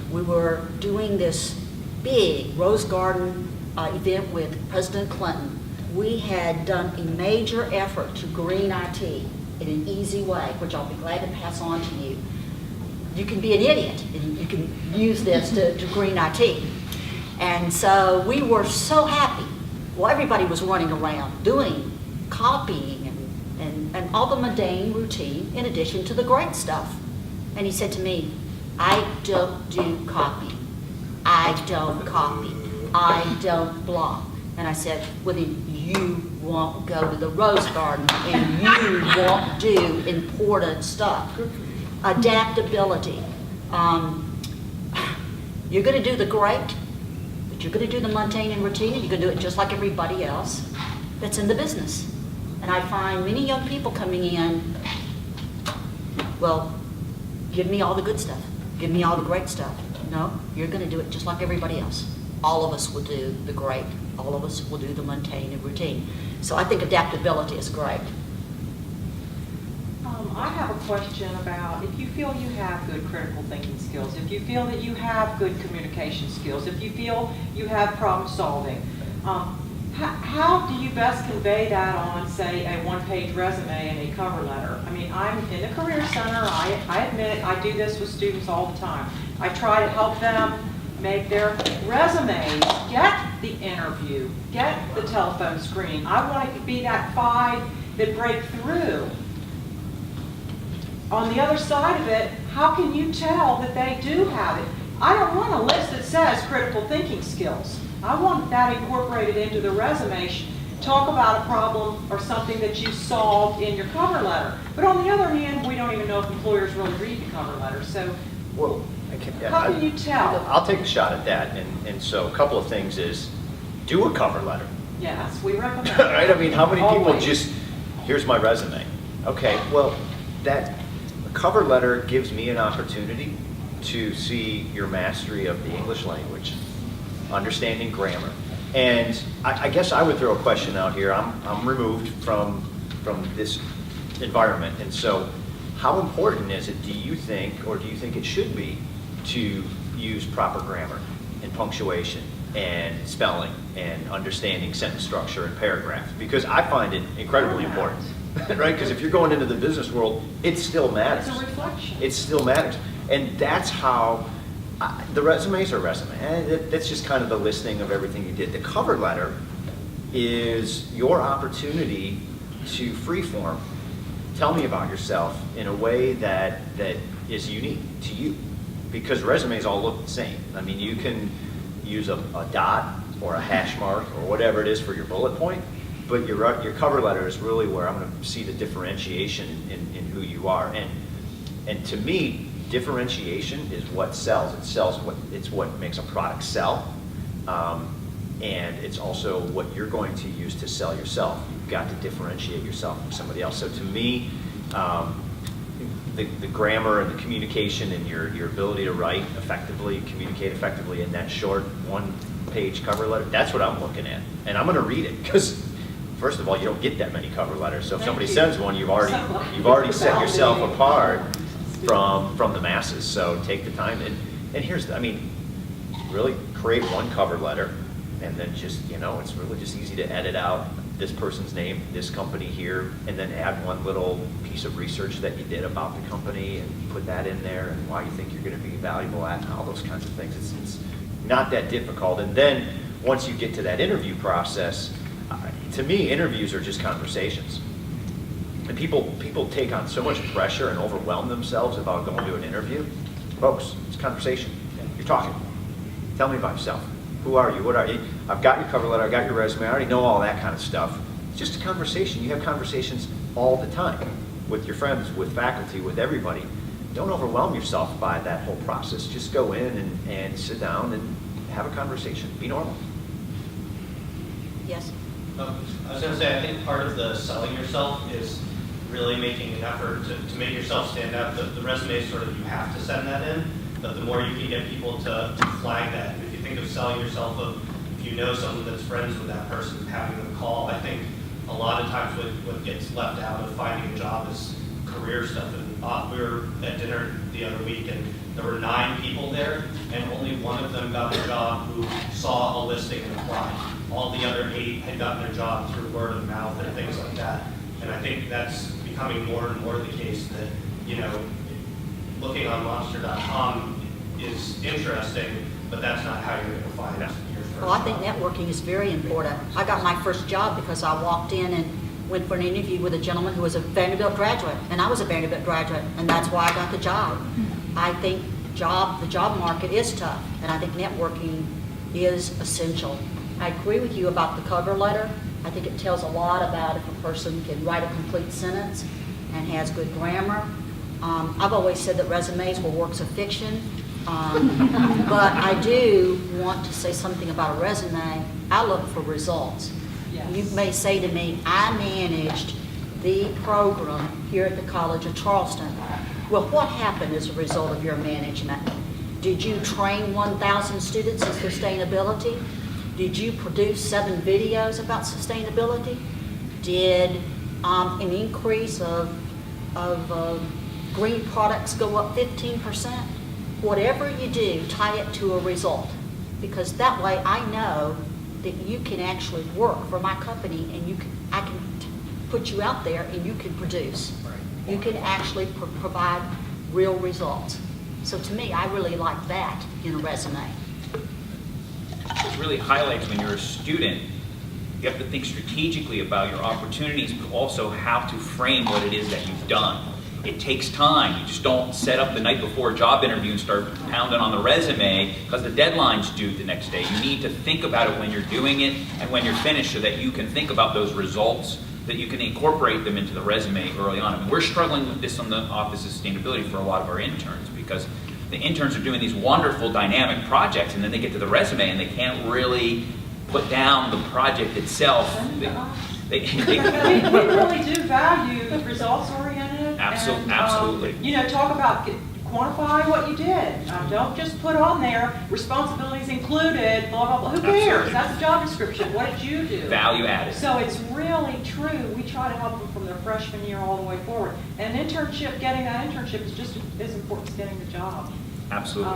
We were doing this big Rose Garden event with President Clinton. We had done a major effort to green IT in an easy way, which I'll be glad to pass on to you. You can be an idiot, and you can use this to green IT. And so we were so happy. Well, everybody was running around doing copying and all the mundane routine in addition to the great stuff. And he said to me, I don't do copy. I don't copy. I don't blog. And I said, well, then you won't go to the Rose Garden and you won't do important stuff. Adaptability. You're going to do the great, but you're going to do the mundane and routine, and you're going to do it just like everybody else that's in the business. And I find many young people coming in, well, give me all the good stuff. Give me all the great stuff. No, you're going to do it just like everybody else. All of us will do the great. All of us will do the mundane and routine. So I think adaptability is great. I have a question about if you feel you have good critical thinking skills, if you feel that you have good communication skills, if you feel you have problem solving, how do you best convey that on, say, a one-page resume and a cover letter? I mean, I'm in the Career Center. I admit I do this with students all the time. I try to help them make their resumes, get the interview, get the telephone screening. I want it to be that 5 that break through. On the other side of it, how can you tell that they do have it? I don't want a list that says critical thinking skills. I want that incorporated into the resume. Talk about a problem or something that you solved in your cover letter. But on the other hand, we don't even know if employers really read the cover letter. So Well, how can you tell? I'll take a shot at that. And so a couple of things is, do a cover letter. Yes, we recommend. Right? I mean, how many people Always. just, here's my resume. Okay, well, a cover letter gives me an opportunity to see your mastery of the English language, understanding grammar. And I guess I would throw a question out here. I'm removed from this environment. And so how important is it, do you think, or do you think it should be, to use proper grammar and punctuation and spelling and understanding sentence structure and paragraphs? Because I find it incredibly important, right? Because if you're going into the business world, it still matters. It's a reflection. It still matters. And that's how, the resumes are resume. That's just kind of the listing of everything you did. The cover letter is your opportunity to freeform. Tell me about yourself in a way that is unique to you. Because resumes all look the same. I mean, you can use a dot or a hash mark or whatever it is for your bullet point, but your cover letter is really where I'm going to see the differentiation in who you are. And to me, differentiation is what sells. It's what makes a product sell, and it's also what you're going to use to sell yourself. You've got to differentiate yourself from somebody else. So to me, the grammar and the communication and your ability to write effectively, communicate effectively in that short one-page cover letter, that's what I'm looking at. And I'm going to read it because, first of all, you don't get that many cover letters. So if somebody sends one, you've already set yourself apart from the masses. So take the time. And here's, really create one cover letter, and then just, it's really just easy to edit out this person's name, this company here, and then add one little piece of research that you did about the company and put that in there and why you think you're going to be valuable at and all those kinds of things. It's not that difficult. And then once you get to that interview process, to me, interviews are just conversations. And people take on so much pressure and overwhelm themselves about going to an interview. Folks, it's conversation. You're talking. Tell me about yourself. Who are you? What are you? I've got your cover letter. I got your resume. I already know all that kind of stuff. It's just a conversation. You have conversations all the time with your friends, with faculty, with everybody. Don't overwhelm yourself by that whole process. Just go in and sit down and have a conversation. Be normal. Yes? I was going to say, I think part of the selling yourself is really making an effort to make yourself stand out. The resume is sort of, you have to send that in, but the more you can get people to flag that. And if you think of selling yourself, if you know someone that's friends with that person, having them call, I think a lot of times what gets left out of finding a job is career stuff. And we were at dinner the other week, and there were 9 people there, and only one of them got a job who saw a listing and applied. All the other 8 had gotten their job through word of mouth and things like that. And I think that's becoming more and more the case that, looking on monster.com is interesting, but that's not how you're going to find your first Well, I think job. networking is very important. I got my first job because I walked in and went for an interview with a gentleman who was a Vanderbilt graduate, and I was a Vanderbilt graduate, and that's why I got the job. I think the job market is tough, and I think networking is essential. I agree with you about the cover letter. I think it tells a lot about if a person can write a complete sentence and has good grammar. I've always said that resumes were works of fiction, but I do want to say something about a resume. I look for results. Yes. You may say to me, I managed the program here at the College of Charleston. Well, what happened as a result of your management? Did you train 1,000 students in sustainability? Did you produce 7 videos about sustainability? Did an increase of green products go up 15%? Whatever you do, tie it to a result, because that way I know that you can actually work for my company, and I can put you out there and you can produce. You can actually provide real results. So to me, I really like that in a resume. really highlights when you're a student, you have to think strategically about your opportunities, but also how to frame what it is that you've done. It takes time. You just don't set up the night before a job interview and start pounding on the resume because the deadline's due the next day. You need to think about it when you're doing it and when you're finished so that you can think about those results, that you can incorporate them into the resume early on. I mean, we're struggling with this on the Office of Sustainability for a lot of our interns because the interns are doing these wonderful dynamic projects and then they get to the resume and they can't really put down the project itself. We really do value results-oriented. Absolutely. Talk about, quantify what you did. Don't just put on there, responsibilities included, blah, blah, blah. Who cares? Absolutely. That's a job description. What did you do? Value added. So it's really true. We try to help them from their freshman year all the way forward. And an internship, getting that internship is just as important as getting the job. Absolutely.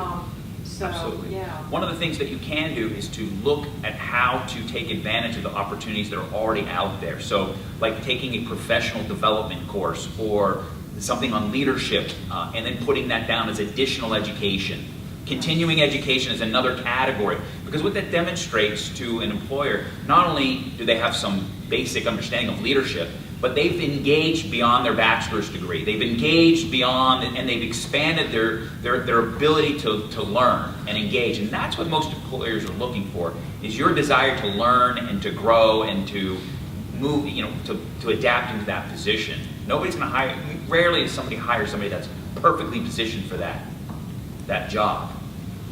Absolutely. Yeah. One of the things that you can do is to look at how to take advantage of the opportunities that are already out there. So, like taking a professional development course or something on leadership, and then putting that down as additional education. Continuing education is another category, because what that demonstrates to an employer, not only do they have some basic understanding of leadership, but they've engaged beyond their bachelor's degree. They've engaged beyond, and they've expanded their ability to learn and engage. And that's what most employers are looking for, is your desire to learn and to grow and to move, to adapt into that position. Nobody's going to hire, rarely does somebody hire somebody that's perfectly positioned for that job.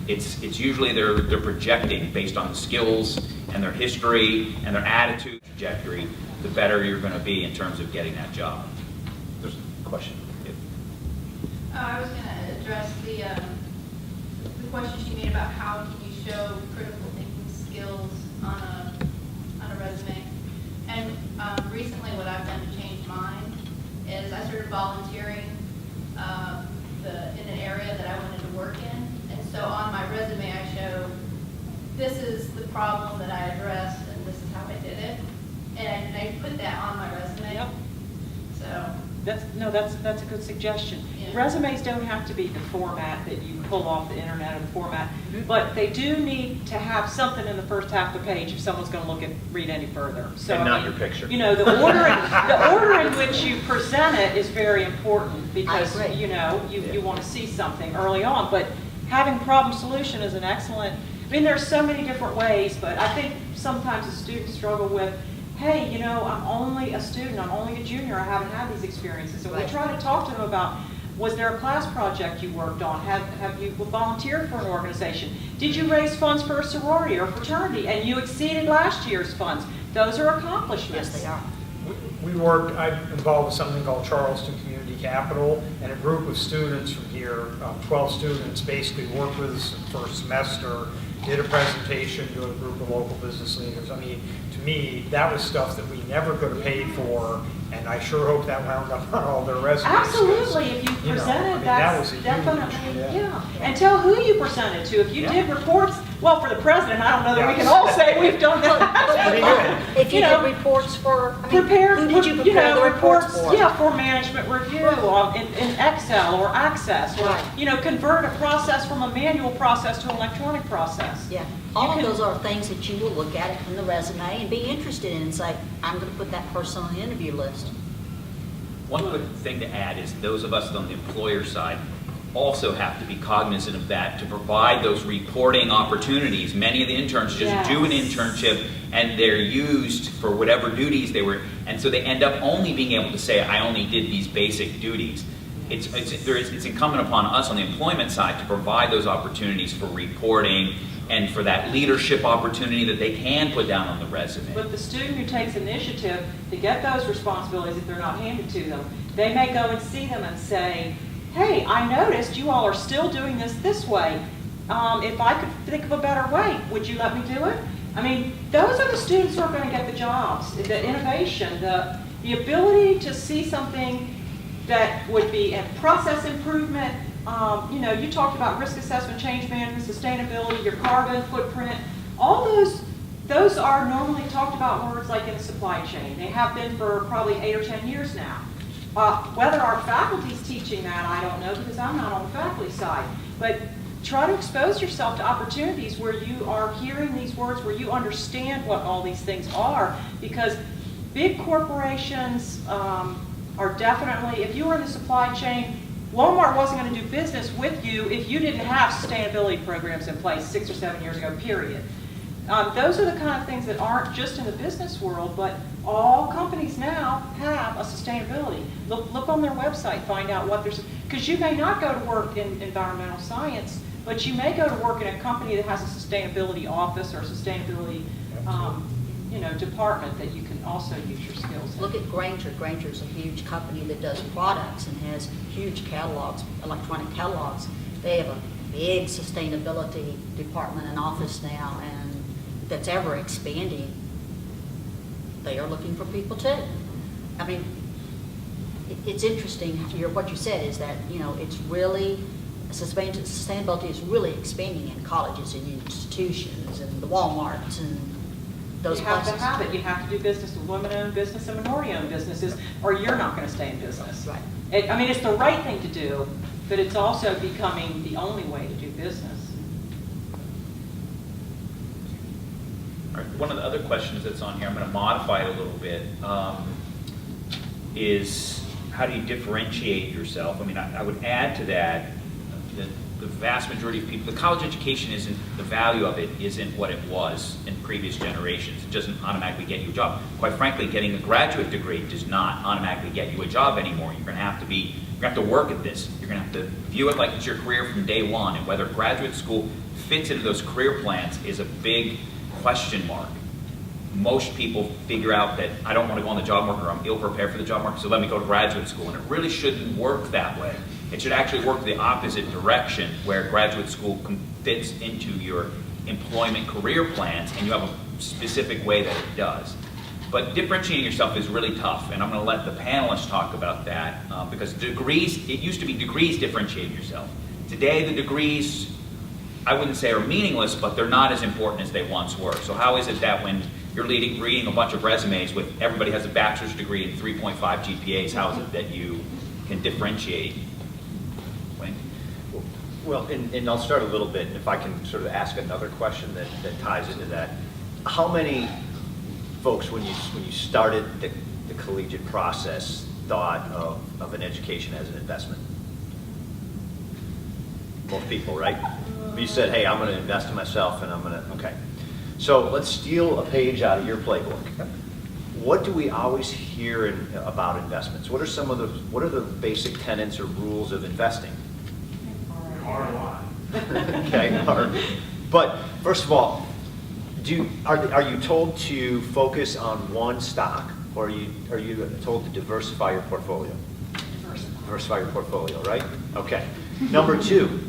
It's usually they're projecting based on the skills and their history and their attitude trajectory, the better you're going to be in terms of getting that job. There's a question. I was going to address the question she made about how can you show critical thinking skills on a resume. And recently what I've done to change mine is I started volunteering in an area that I wanted to work in. And so on my resume I show this is the problem that I addressed and this is how I did it. And I put that on my resume. Yep. So That's a good suggestion. Yeah. Resumes don't have to be the format that you pull off the internet or the format, but they do need to have something in the first half of the page if someone's going to read any further. So And not your picture. The order in which you present it is very important because I agree. you want to see something early on. But having problem solution is an excellent. I mean, there's so many different ways, but I think sometimes the students struggle with, hey, I'm only a student, I'm only a junior, I haven't had these experiences. So we try to talk to them about, was there a class project you worked on? Have you volunteered for an organization? Did you raise funds for a sorority or fraternity and you exceeded last year's funds? Those are accomplishments. Yes, they are. I'm involved with something called Charleston Community Capital, and a group of students from here, 12 students, basically worked with us for a semester, did a presentation to a group of local business leaders. I mean, to me, that was stuff that we never could have paid for, and I sure hope that wound up on all their resumes. Absolutely, if you presented, that was that's a definitely, huge, yeah. And tell who you presented to. If you Yeah. did reports, well, for the president, I don't know that we Yeah. can all say we've done that. Pretty good. If you did reports for, Prepared, who did you prepare the reports for? Yeah, for management review in Excel or Access, or, Right. convert a process from a manual process to an electronic process. Yeah, all You of can- those are things that you will look at in the resume and be interested in and say, I'm going to put that person on the interview list. One good thing to add is those of us on the employer side also have to be cognizant of that to provide those reporting opportunities. Many of the interns just do an Yes. internship and they're used for whatever duties they were, and so they end up only being able to say, I only did these basic duties. It's incumbent upon us on the employment side to provide those opportunities for reporting and for that leadership opportunity that they can put down on the resume. But the student who takes initiative to get those responsibilities, if they're not handed to them, they may go and see them and say, hey, I noticed you all are still doing this way. If I could think of a better way, would you let me do it? I mean, those are the students who are going to get the jobs, the innovation, the ability to see something that would be a process improvement. You talked about risk assessment, change management, sustainability, your carbon footprint. All those are normally talked about words like in the supply chain. They have been for probably 8 or 10 years now. Whether our faculty's teaching that, I don't know, because I'm not on the faculty side. But try to expose yourself to opportunities where you are hearing these words, where you understand what all these things are, because big corporations are definitely, if you were in the supply chain, Walmart wasn't going to do business with you if you didn't have sustainability programs in place 6 or 7 years ago, period. Those are the kind of things that aren't just in the business world, but all companies now have a sustainability. Look on their website, find out what there's, because you may not go to work in environmental science, but you may go to work in a company that has a sustainability office or a sustainability department that you can also use your skills in. Look at Grainger. Grainger's a huge company that does products and has huge catalogs, electronic catalogs. They have a big sustainability department and office now, and that's ever expanding. They are looking for people too. I mean, it's interesting. What you said is that, it's really, sustainability is really expanding in colleges and institutions and the Walmarts and those You have places. to have it. You have to do business with women-owned business and minority-owned businesses, or you're not going to stay in business. Right. It's the right thing to do, but it's also becoming the only way to do business. All right, one of the other questions that's on here, I'm going to modify it a little bit, is how do you differentiate yourself? I mean, I would add to that the vast majority of people, the college education isn't, the value of it isn't what it was in previous generations. It doesn't automatically get you a job. Quite frankly, getting a graduate degree does not automatically get you a job anymore. You're going to have to work at this. You're going to have to view it like it's your career from day one, and whether graduate school fits into those career plans is a big question mark. Most people figure out that I don't want to go on the job market, or I'm ill prepared for the job market, so let me go to graduate school. And it really shouldn't work that way. It should actually work the opposite direction, where graduate school fits into your employment career plans, and you have a specific way that it does. But differentiating yourself is really tough, and I'm going to let the panelists talk about that, because degrees, it used to be degrees differentiating yourself. Today, the degrees, I wouldn't say are meaningless, but they're not as important as they once were. So how is it that when you're reading a bunch of resumes with everybody has a bachelor's degree and 3.5 GPAs, how is it that you can differentiate? Wayne? Well, and I'll start a little bit, if I can sort of ask another question that ties into that. How many folks, when you started the collegiate process, thought of an education as an investment? Most people, right? You said, hey, I'm going to invest in myself, and I'm going to, okay. So let's steal a page out of your playbook. What do we always hear about investments? What are the basic tenets or rules of investing? ROI. Okay, but first of all, are you told to focus on one stock, or are you told to diversify your portfolio? Diversify your portfolio, right? Okay. Number two,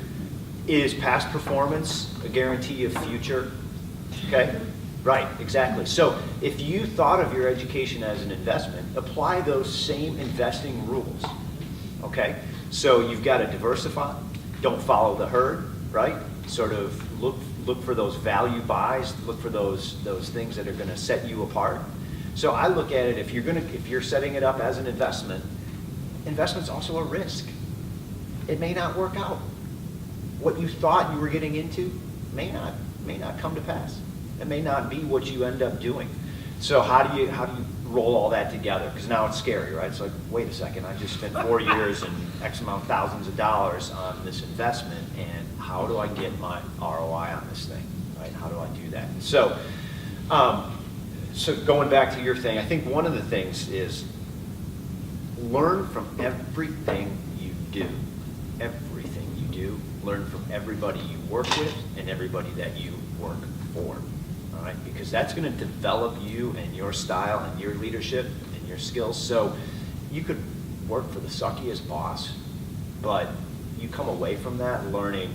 is past performance a guarantee of future? Okay, right, exactly. So if you thought of your education as an investment, apply those same investing rules. Okay, so you've got to diversify. Don't follow the herd, right? Sort of look for those value buys. Look for those things that are going to set you apart. So I look at it, if you're setting it up as an investment, investment's also a risk. It may not work out. What you thought you were getting into may not come to pass. It may not be what you end up doing. So how do you roll all that together? Because now it's scary, right? It's like, wait a second, I just spent 4 years and X amount of thousands of dollars on this investment, and how do I get my ROI on this thing, right? How do I do that? And so going back to your thing, I think one of the things is learn from everything you do. Everything you do. Learn from everybody you work with and everybody that you work for. All right? Because that's going to develop you and your style and your leadership and your skills. So you could work for the suckiest boss, but you come away from that learning,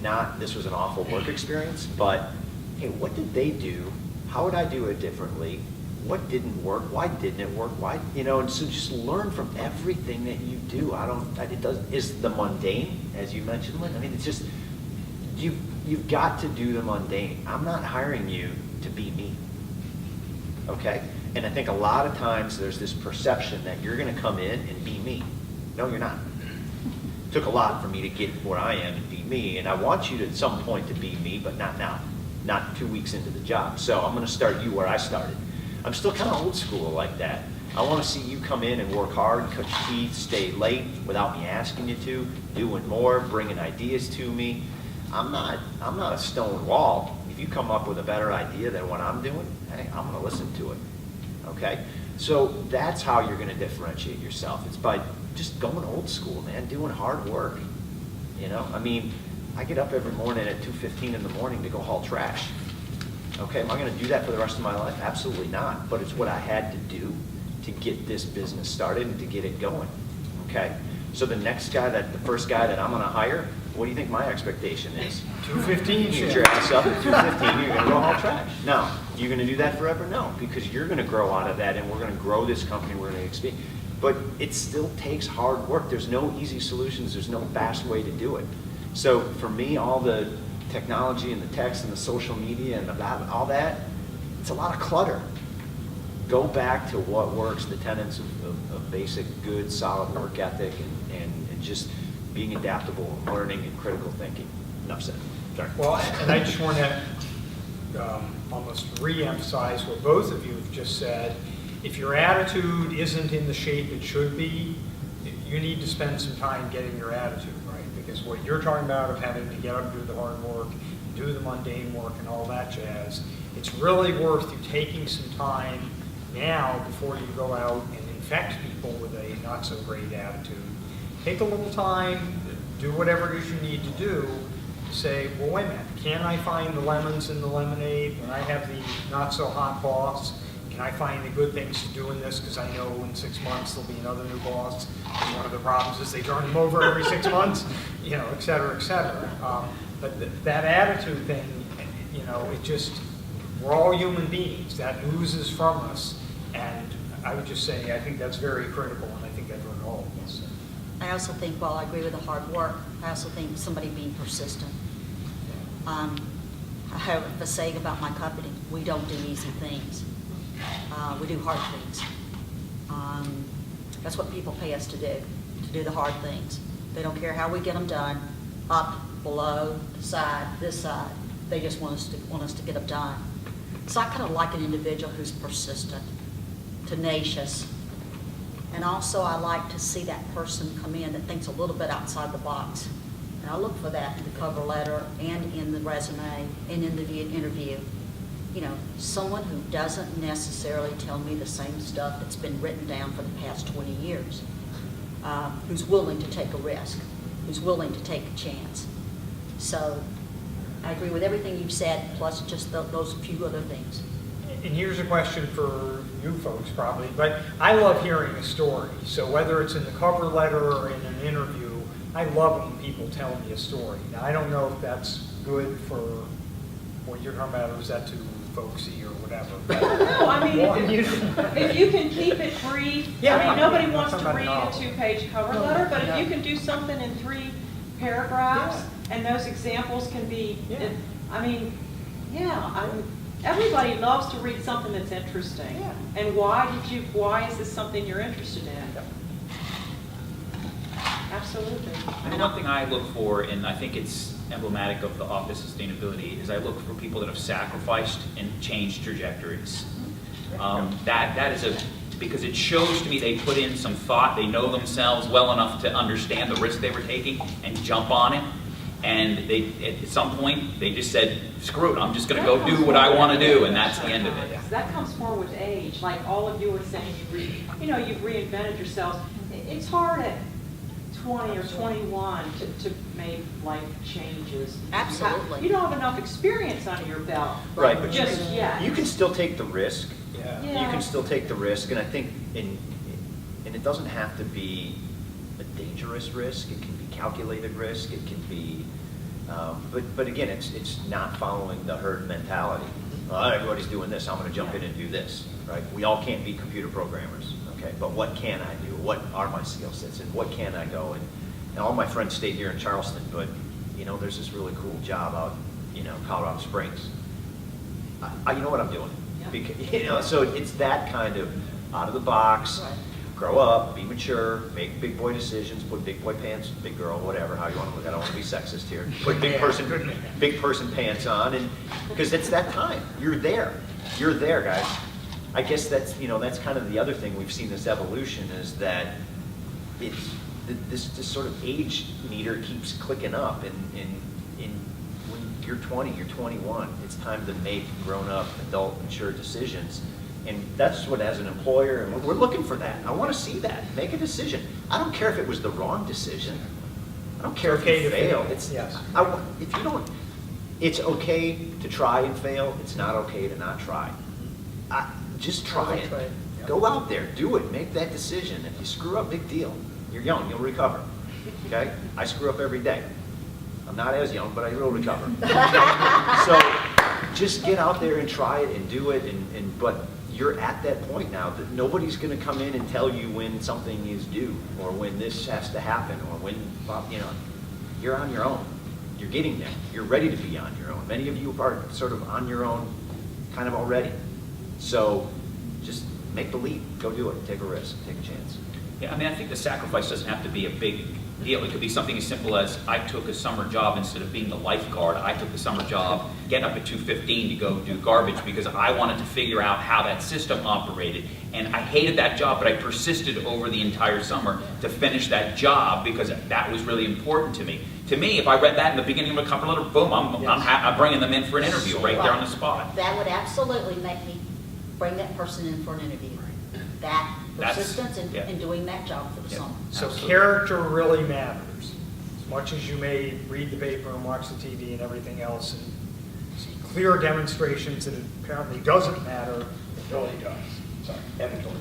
not this was an awful work experience, but hey, what did they do? How would I do it differently? What didn't work? Why didn't it work? Why, and so just learn from everything that you do. Is the mundane, as you mentioned, Lynn? I mean, it's just, you've got to do the mundane. I'm not hiring you to be me, okay? And I think a lot of times there's this perception that you're going to come in and be me. No, you're not. Took a lot for me to get where I am and be me, and I want you to at some point to be me, but not now, not 2 weeks into the job. So I'm going to start you where I started. I'm still kind of old school like that. I want to see you come in and work hard, cut your teeth, stay late without me asking you to, doing more, bringing ideas to me. I'm not a stone wall. If you come up with a better idea than what I'm doing, hey, I'm going to listen to it. Okay? So that's how you're going to differentiate yourself. It's by just going old school, man, doing hard work. You know, I mean, I get up every morning at 2:15 in the morning to go haul trash. Okay, am I going to do that for the rest of my life? Absolutely not. But it's what I had to do to get this business started and to get it going. Okay? So the first guy that I'm going to hire, what do you think my expectation is? 2:15. You get your ass up at 2:15, you're going to go haul trash. Now, you're going to do that forever? No, because you're going to grow out of that, and we're going to grow this company, we're going to expand. But it still takes hard work. There's no easy solutions. There's no fast way to do it. So for me, all the technology and the text and the social media and all that, it's a lot of clutter. Go back to what works, the tenets of basic, good, solid work ethic, and just being adaptable, and learning, and critical thinking. Enough said. Sorry. Well, and I just want to almost re-emphasize what both of you have just said. If your attitude isn't in the shape it should be, you need to spend some time getting your attitude right. Because what you're talking about of having to get up and do the hard work, do the mundane work and all that jazz, it's really worth you taking some time now before you go out and infect people with a not so great attitude. Take a little time, do whatever it is you need to do to say, well, wait a minute, can I find the lemons in the lemonade when I have the not so hot boss? Can I find the good things to do in this? Because I know in 6 months there'll be another new boss. And one of the problems is they turn them over every 6 months, you know, et cetera, et cetera. But that attitude thing, you know, it just, we're all human beings. That oozes from us. And I would just say, I think that's very critical, and I think I've heard all of this. I also think, while I agree with the hard work, I also think somebody being persistent. I have a saying about my company: we don't do easy things. We do hard things. That's what people pay us to do the hard things. They don't care how we get them done, up, below, side, this side. They just want us to get them done. So I kind of like an individual who's persistent, tenacious, and also I like to see that person come in that thinks a little bit outside the box. And I look for that in the cover letter and in the resume and in the interview. You know, someone who doesn't necessarily tell me the same stuff that's been written down for the past 20 years, who's willing to take a risk, who's willing to take a chance. So I agree with everything you've said, plus just those few other things. And here's a question for you folks probably, but I love hearing a story. So whether it's in the cover letter or in an interview, I love when people tell me a story. Now, I don't know if that's good for what you're talking about, or is that too folksy or whatever. No, I mean, if you can keep it brief, Yeah, I mean, nobody I'm wants to talking about read a novel. 2-page cover No, letter, but yeah. if you can do something in 3 paragraphs, and those examples can be, Yeah. I mean, everybody loves to read something that's interesting. Yeah. And why is this something you're interested in? Yep. Absolutely. And one thing I look for, and I think it's emblematic of the Office of Sustainability, is I look for people that have sacrificed and changed trajectories. That is because it shows to me they put in some thought, they know themselves well enough to understand the risk they were taking and jump on it. And they, at some point, they just said, screw it, I'm just going to go do what I want to do, and that's the end of it. So that comes more with age. Like all of you were saying, you've reinvented yourselves. It's hard at 20 or 21 to make life changes. Absolutely. You don't have enough experience under your belt. Right, but Just yet. you can still take the risk. Yeah. Yeah. You can still take the risk, and I think, and it doesn't have to be a dangerous risk. It can be calculated risk. It can be, but again, it's not following the herd mentality. Everybody's doing this. I'm going to jump in and do this. Right? We all can't be computer programmers. Okay, but what can I do? What are my skill sets, and what can I go? And all my friends stay here in Charleston, but there's this really cool job out, Colorado Springs. You know what I'm doing? Yeah. Because, so it's that kind of out of the box, grow up, be mature, make big boy decisions, put big boy pants, big girl, whatever, how you want to look. I don't want to be sexist here. Put big person pants on, and because it's that time. You're there. You're there, guys. I guess that's, that's kind of the other thing we've seen this evolution is that it's this sort of age meter keeps clicking up, and when you're 20, you're 21, it's time to make grown-up, adult, mature decisions. And that's what, as an employer, and we're looking for that. I want to see that. Make a decision. I don't care if it was the wrong decision. I don't care if you fail. If you don't, it's okay to try and fail. It's not okay to not try. Just try it. Go out there, do it, make that decision. If you screw up, big deal. You're young, you'll recover. Okay? I screw up every day. I'm not as young, but I will recover. So just get out there and try it and do it. But you're at that point now that nobody's going to come in and tell you when something is due or when this has to happen or when, you're on your own. You're getting there. You're ready to be on your own. Many of you are sort of on your own kind of already. So just make the leap. Go do it. Take a risk. Take a chance. Yeah, I mean, I think the sacrifice doesn't have to be a big deal. It could be something as simple as I took a summer job instead of being the lifeguard. I took a summer job, getting up at 2:15 to go do garbage because I wanted to figure out how that system operated. And I hated that job, but I persisted over the entire summer to finish that job because that was really important to me. To me, if I read that in the beginning of a cover letter, boom, I'm bringing them in for an interview right there on the spot. That would absolutely make me bring that person in for an interview. That persistence in doing that job for the summer. So character really matters. As much as you may read the paper and watch the TV and everything else, and see clear demonstrations that it apparently doesn't matter, it really does. Sorry, editorial.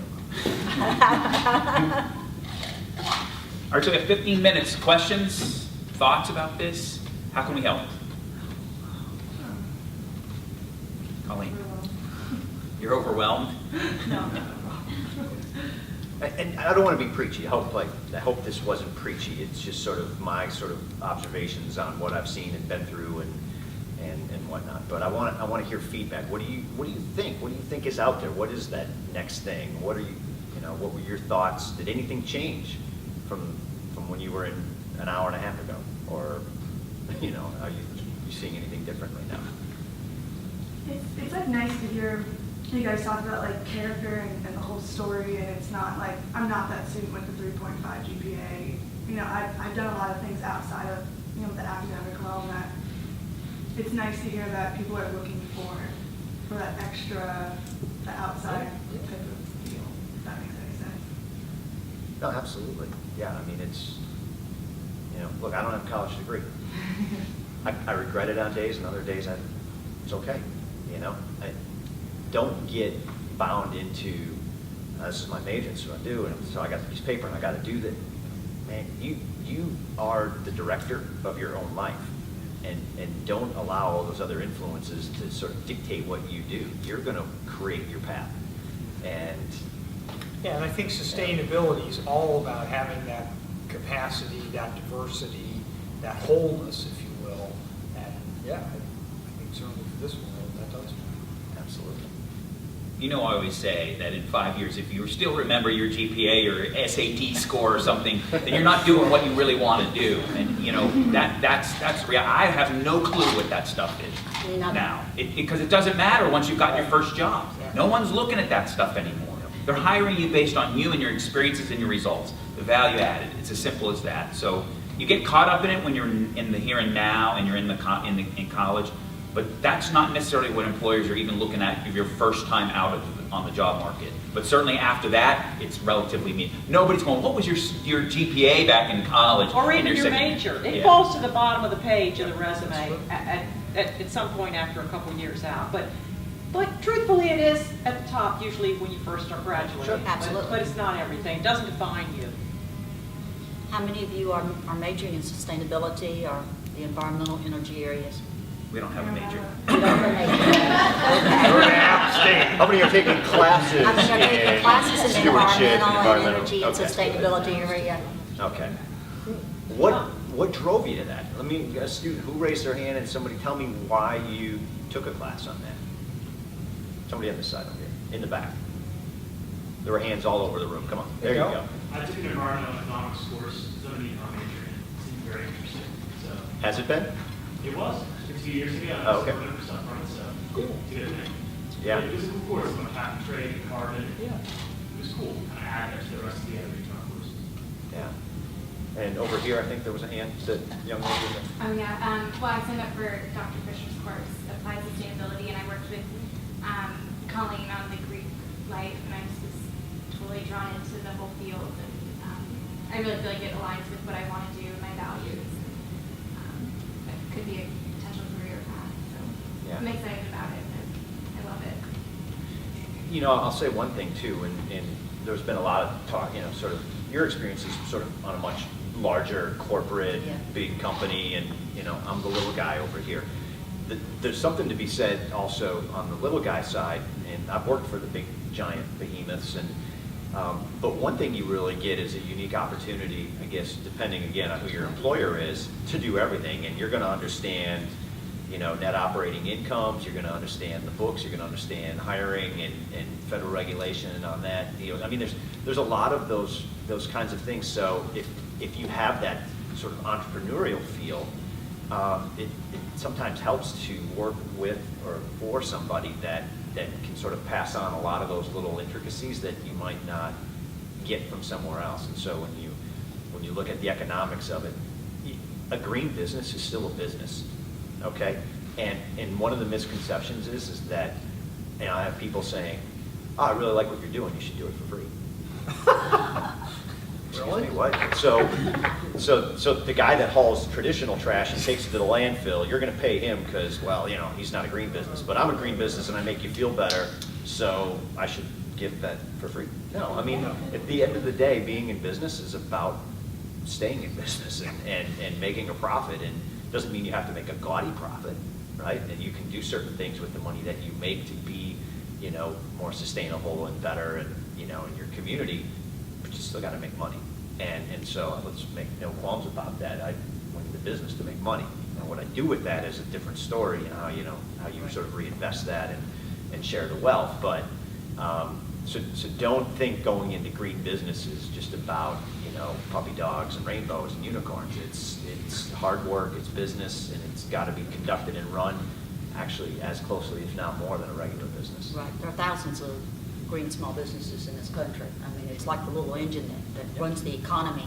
All right, so we have 15 minutes. Questions, thoughts about this? How can we help? Colleen, you're overwhelmed? No. And I don't want to be preachy. I hope this wasn't preachy. It's just sort of my sort of observations on what I've seen and been through and whatnot. But I want to hear feedback. What do you think? What do you think is out there? What is that next thing? What are what were your thoughts? Did anything change from when you were in an hour and a half ago? Or are you seeing anything differently now? It's like nice to hear you guys talk about like character and the whole story, and it's not like I'm not that student with the 3.5 GPA. I've done a lot of things outside of the academic realm that it's nice to hear that people are looking for that extra, the outside type of deal. If that makes any sense. No, absolutely. Yeah, I mean it's look, I don't have a college degree. I regret it on days, and other days it's okay. I don't get bound into this is my major, this is what I do, and so I got this paper and I got to do that. Man, you are the director of your own life, and don't allow all those other influences to sort of dictate what you do. You're going to create your path, and I think sustainability is all about having that capacity, that diversity, that wholeness, if you will. And I think certainly for this world, that does matter. absolutely. I always say that in 5 years, if you still remember your GPA or SAT score or something, then you're not doing what you really want to do. And that's real. I have no clue what that stuff is now, because it doesn't matter once you've got your first job. No one's looking at that stuff anymore. They're hiring you based on you and your experiences and your results, the value added. It's as simple as that. So you get caught up in it when you're in the here and now and you're in college. But that's not necessarily what employers are even looking at if you're first time out on the job market. But certainly after that, it's relatively mean. Nobody's going, what was your GPA back in college? Or even your major. It falls to the bottom of the page of the resume at some point after a couple years out. But truthfully, it is at the top usually when you first start graduating. Sure, absolutely. But it's not everything. It doesn't define you. How many of you are majoring in sustainability or the environmental energy areas? We don't have a major. You don't have a major. How many are taking classes How many are taking classes in the stewardship environmental and energy and sustainability area? Okay. What drove you to that? Let me get a student who raised their hand and somebody tell me why you took a class on that. Somebody on this side over here, in the back. There were hands all over the room. Come on. There you go. I took an environmental economics course, so I'm an econ major, and it seemed very interesting. So Has it been? it was 2 years ago. I Oh, was okay. learning for stuff from it, so it's a good thing. Yeah. It was a cool course on cap and trade and carbon. Yeah. It was cool. Kind of add that to the rest of the other econ courses. Yeah. And over here, I think there was a hand, the young lady. Oh, yeah. Well, I signed up for Dr. Fisher's course, Applied Sustainability, and I worked with Colleen on the Greek life, and I just was totally drawn into the whole field. And I really feel like it aligns with what I want to do and my values. It could be a potential career path. So Yeah. I'm excited about it. I love it. You know, I'll say one thing too, and there's been a lot of talk, you know, sort of, your experience is sort of on a much larger corporate, Yeah. big company, and, you know, I'm the little guy over here. There's something to be said also on the little guy side, and I've worked for the big giant behemoths, and but one thing you really get is a unique opportunity, I guess, depending again on who your employer is, to do everything, and you're going to understand, you know, net operating incomes, you're going to understand the books, you're going to understand hiring and federal regulation on that. You know, I mean, there's a lot of those kinds of things. So if you have that sort of entrepreneurial feel, it sometimes helps to work with or for somebody that can sort of pass on a lot of those little intricacies that you might not get from somewhere else. And so when you look at the economics of it, a green business is still a business, okay? And one of the misconceptions is that, you know, I have people saying, "Oh, I really like what you're doing. You should do it for free." Excuse me, what? So the guy that hauls traditional trash and takes it to the landfill, you're going to pay him because, well, you know, he's not a green business. But I'm a green business and I make you feel better, so I should give that for free. No, I mean, at the end of the day, being in business is about staying in business and making a profit. And doesn't mean you have to make a gaudy profit, right? And you can do certain things with the money that you make to be, you know, more sustainable and better, and, you know, in your community. But you still got to make money, and so let's make no qualms about that. I went into business to make money, and what I do with that is a different story, and how you sort of reinvest that and share the wealth. But so don't think going into green business is just about, you know, puppy dogs and rainbows and unicorns. It's hard work, it's business, and it's got to be conducted and run actually as closely, if not more, than a regular business. Right, there are thousands of green small businesses in this country. I mean, it's like the little engine that runs the economy.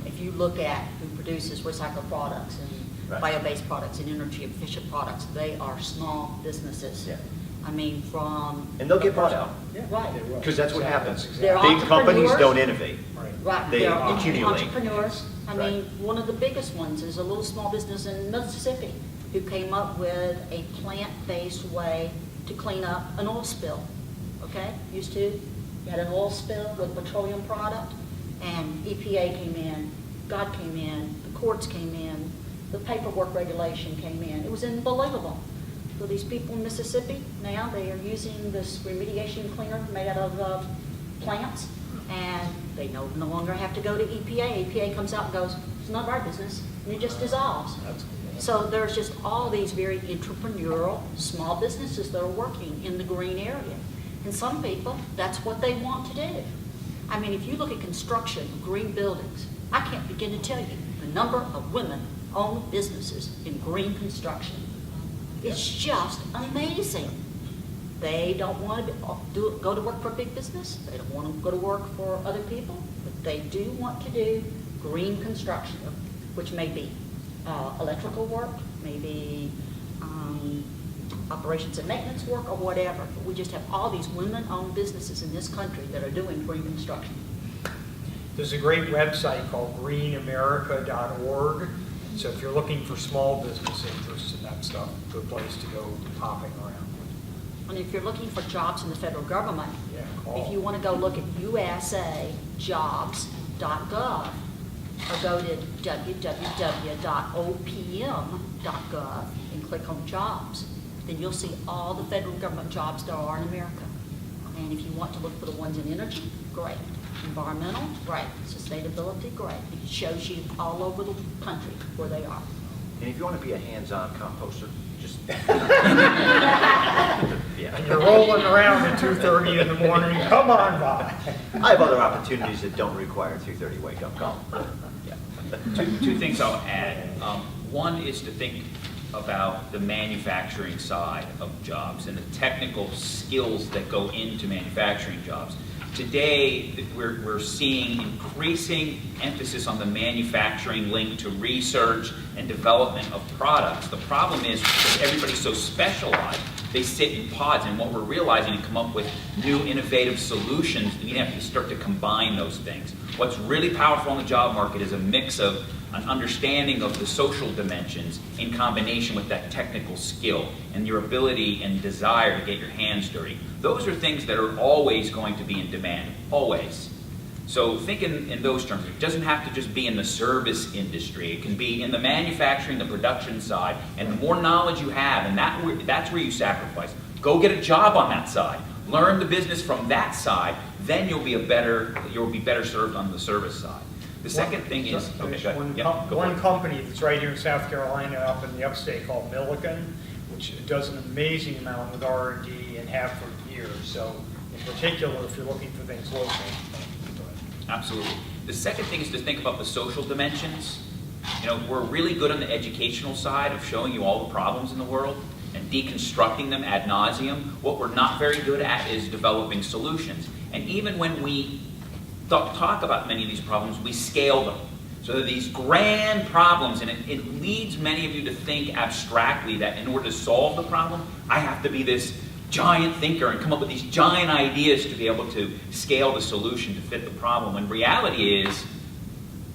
If you look at who produces recycled products and Right. bio-based products and energy-efficient products, they are small businesses. Yeah. I mean, from... And they'll get bought out, Right. because that's what happens. They're Big companies entrepreneurs. don't innovate. Right, They there are accumulate. entrepreneurs. I Right. mean, one of the biggest ones is a little small business in Mississippi who came up with a plant-based way to clean up an oil spill. Okay, you had an oil spill with petroleum product, and EPA came in, God came in, the courts came in, the paperwork regulation came in. It was unbelievable. So these people in Mississippi, now they are using this remediation cleaner made out of plants, and they no longer have to go to EPA. EPA comes out and goes, "It's none of our business," and it just dissolves. So there's just all these very entrepreneurial small businesses that are working in the green area. And some people, that's what they want to do. I mean, if you look at construction of green buildings, I can't begin to tell you the number of women-owned businesses in green construction. It's just amazing. They don't want to go to work for a big business. They don't want to go to work for other people, but they do want to do green construction, which may be electrical work, maybe operations and maintenance work, or whatever. But we just have all these women-owned businesses in this country that are doing green construction. There's a great website called greenamerica.org. So if you're looking for small business interests in that stuff, good place to go hopping around. And if you're looking for jobs in the federal government, Yeah, call. if you want to go look at usajobs.gov or go to www.opm.gov and click on jobs, then you'll see all the federal government jobs there are in America. And if you want to look for the ones in energy, great. Environmental, great. Sustainability, great. It shows you all over the country where they are. And if you want to be a hands-on composter, just Yeah. And you're rolling around at 2:30 in the morning, come on by. I have other opportunities that don't require 2:30 wake-up call. Two things I'll add. One is to think about the manufacturing side of jobs and the technical skills that go into manufacturing jobs. Today, we're seeing increasing emphasis on the manufacturing link to research and development of products. The problem is because everybody's so specialized, they sit in pods, and what we're realizing and come up with new innovative solutions, you have to start to combine those things. What's really powerful in the job market is a mix of an understanding of the social dimensions in combination with that technical skill and your ability and desire to get your hands dirty. Those are things that are always going to be in demand, always. So think in those terms. It doesn't have to just be in the service industry. It can be in the manufacturing, the production side, and the more knowledge you have, and that's where you sacrifice. Go get a job on that side. Learn the business from that side, then you'll be better served on the service side. The second thing is, okay, go ahead. One company that's right here in South Carolina, up in the upstate, called Milliken, which does an amazing amount with R&D and have for years. So, in particular, if you're looking for things local. Absolutely. The second thing is to think about the social dimensions. You know, we're really good on the educational side of showing you all the problems in the world and deconstructing them ad nauseum. What we're not very good at is developing solutions. And even when we talk about many of these problems, we scale them. So they're these grand problems, and it leads many of you to think abstractly that in order to solve the problem, I have to be this giant thinker and come up with these giant ideas to be able to scale the solution to fit the problem. When reality is,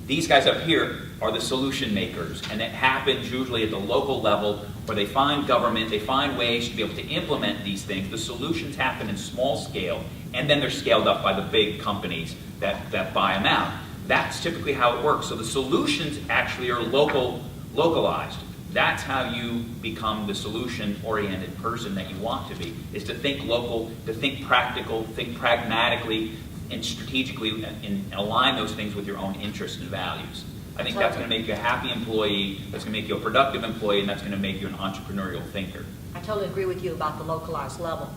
these guys up here are the solution makers, and it happens usually at the local level where they find government, they find ways to be able to implement these things. The solutions happen in small scale, and then they're scaled up by the big companies that buy them out. That's typically how it works. So the solutions actually are localized. That's how you become the solution-oriented person that you want to be, is to think local, to think practical, think pragmatically, and strategically, and align those things with your own interests and values. I think that's going to make you a happy employee, that's going to make you a productive employee, and that's going to make you an entrepreneurial thinker. I totally agree with you about the localized level.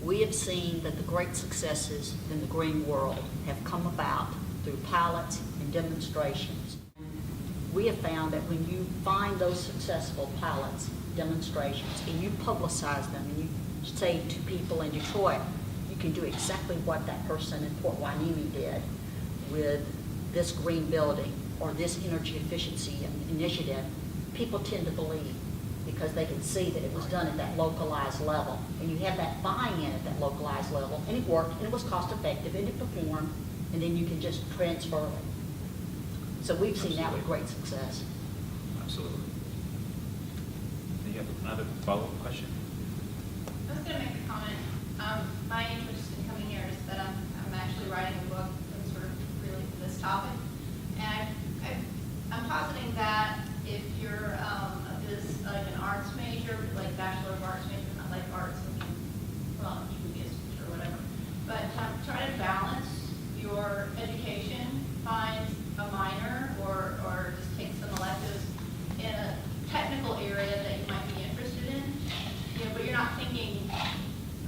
We have seen that the great successes in the green world have come about through pilots and demonstrations. We have found that when you find those successful pilots, demonstrations, and you publicize them, and you say to people in Detroit, you can do exactly what that person in Port Hueneme did with this green building or this energy efficiency initiative, people tend to believe because they can see that it was done at that localized level. And you have that buy-in at that localized level, and it worked, and it was cost-effective, and it performed, and then you can just transfer it. So we've seen that with great success. Absolutely. Do you have another follow-up question? I was going to make a comment. My interest in coming here is that I'm actually writing a book that's sort of really for this topic. And I'm positing that if you're like an arts major, like Bachelor of Arts major, not like arts, well, you can be a teacher or whatever, but try to balance your education, find a minor or just take some electives in a technical area that you might be interested in, but you're not thinking,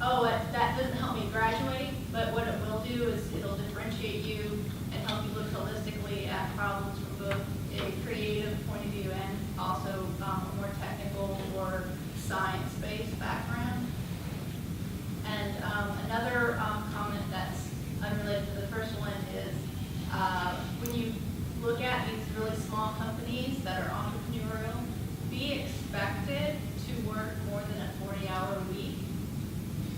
oh, that doesn't help me graduate, but what it will do is it'll differentiate you and help you look holistically at problems from both a creative point of view and also a more technical or science-based background. And another comment that's unrelated to the first one is when you look at these really small companies that are entrepreneurial, be expected to work more than a 40-hour week.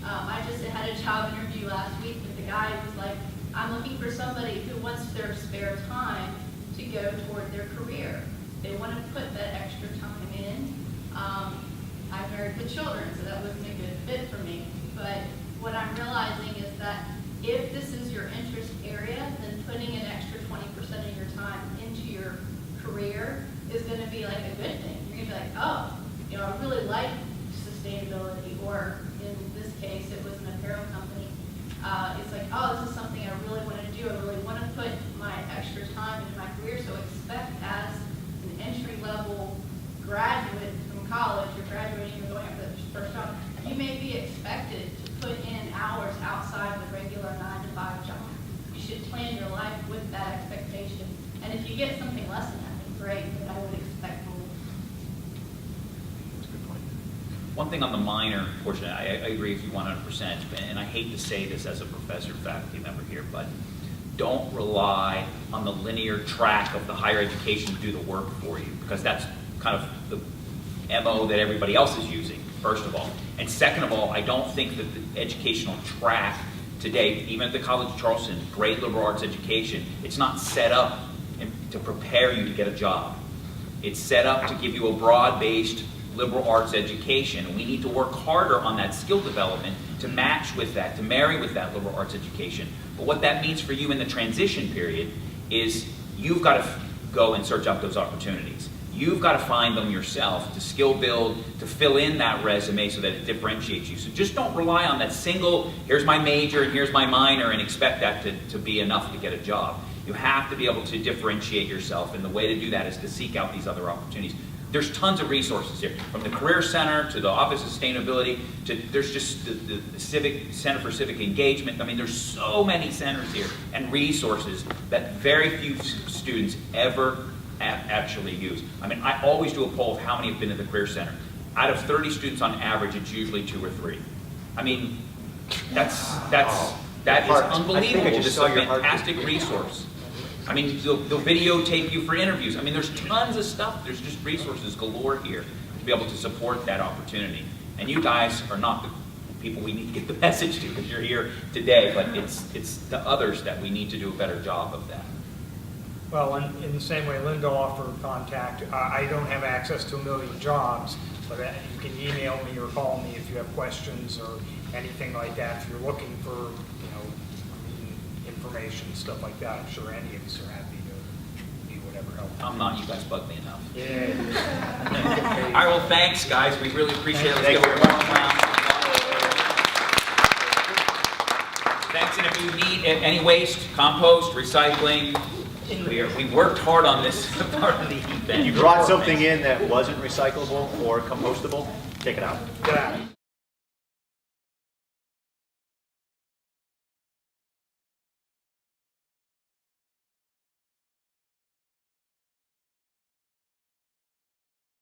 I just had a job interview last week with the guy who was like, I'm looking for somebody who wants their spare time to go toward their career. They want to put that extra time in. I'm married with children, so that wasn't a good fit for me. But what I'm realizing is that if this is your interest area, then putting an extra 20% of your time into your career is going to be like a good thing. You're going to be like, oh, I really like sustainability, or in this case, it was an apparel company. It's like, oh, this is something I really want to do. I really want to put my extra time into my career. So expect as an entry-level graduate from college, you're graduating, you're going after first job, you may be expected to put in hours outside the regular 9-to-5 job. You should plan your life with that expectation. And if you get something less than that, then great, but I would expect more. One thing on the minor portion, I agree with you 100%, and I hate to say this as a professor, faculty member here, but don't rely on the linear track of the higher education to do the work for you, because that's kind of the MO that everybody else is using, first of all. And second of all, I don't think that the educational track today, even at the College of Charleston, great liberal arts education, it's not set up to prepare you to get a job. It's set up to give you a broad-based liberal arts education. And we need to work harder on that skill development to match with that, to marry with that liberal arts education. But what that means for you in the transition period is you've got to go and search out those opportunities. You've got to find them yourself to skill build, to fill in that resume so that it differentiates you. So just don't rely on that single, here's my major and here's my minor, and expect that to be enough to get a job. You have to be able to differentiate yourself, and the way to do that is to seek out these other opportunities. There's tons of resources here, from the Career Center to the Office of Sustainability, to there's just the Civic Center for Civic Engagement. I mean, there's so many centers here and resources that very few students ever actually use. I mean, I always do a poll of how many have been to the Career Center. Out of 30 students on average, it's usually 2 or 3. I mean, that is unbelievable. This is a fantastic resource. I mean, they'll videotape you for interviews. I mean, there's tons of stuff. There's just resources galore here to be able to support that opportunity. And you guys are not the people we need to get the message to, because you're here today, but it's the others that we need to do a better job of that. Well, in the same way Linda offered contact, I don't have access to 1 million jobs, but you can email me or call me if you have questions or anything like that. If you're looking for, information, stuff like that, I'm sure any of us are happy to do whatever help. I'm not. You guys bug me enough. Yeah. All right, well, thanks, guys. We really appreciate it. Let's give a warm round. Thanks, and if you need any waste, compost, recycling, we've worked hard on this part of the event. You brought something in that wasn't recyclable or compostable, take it out. Get out.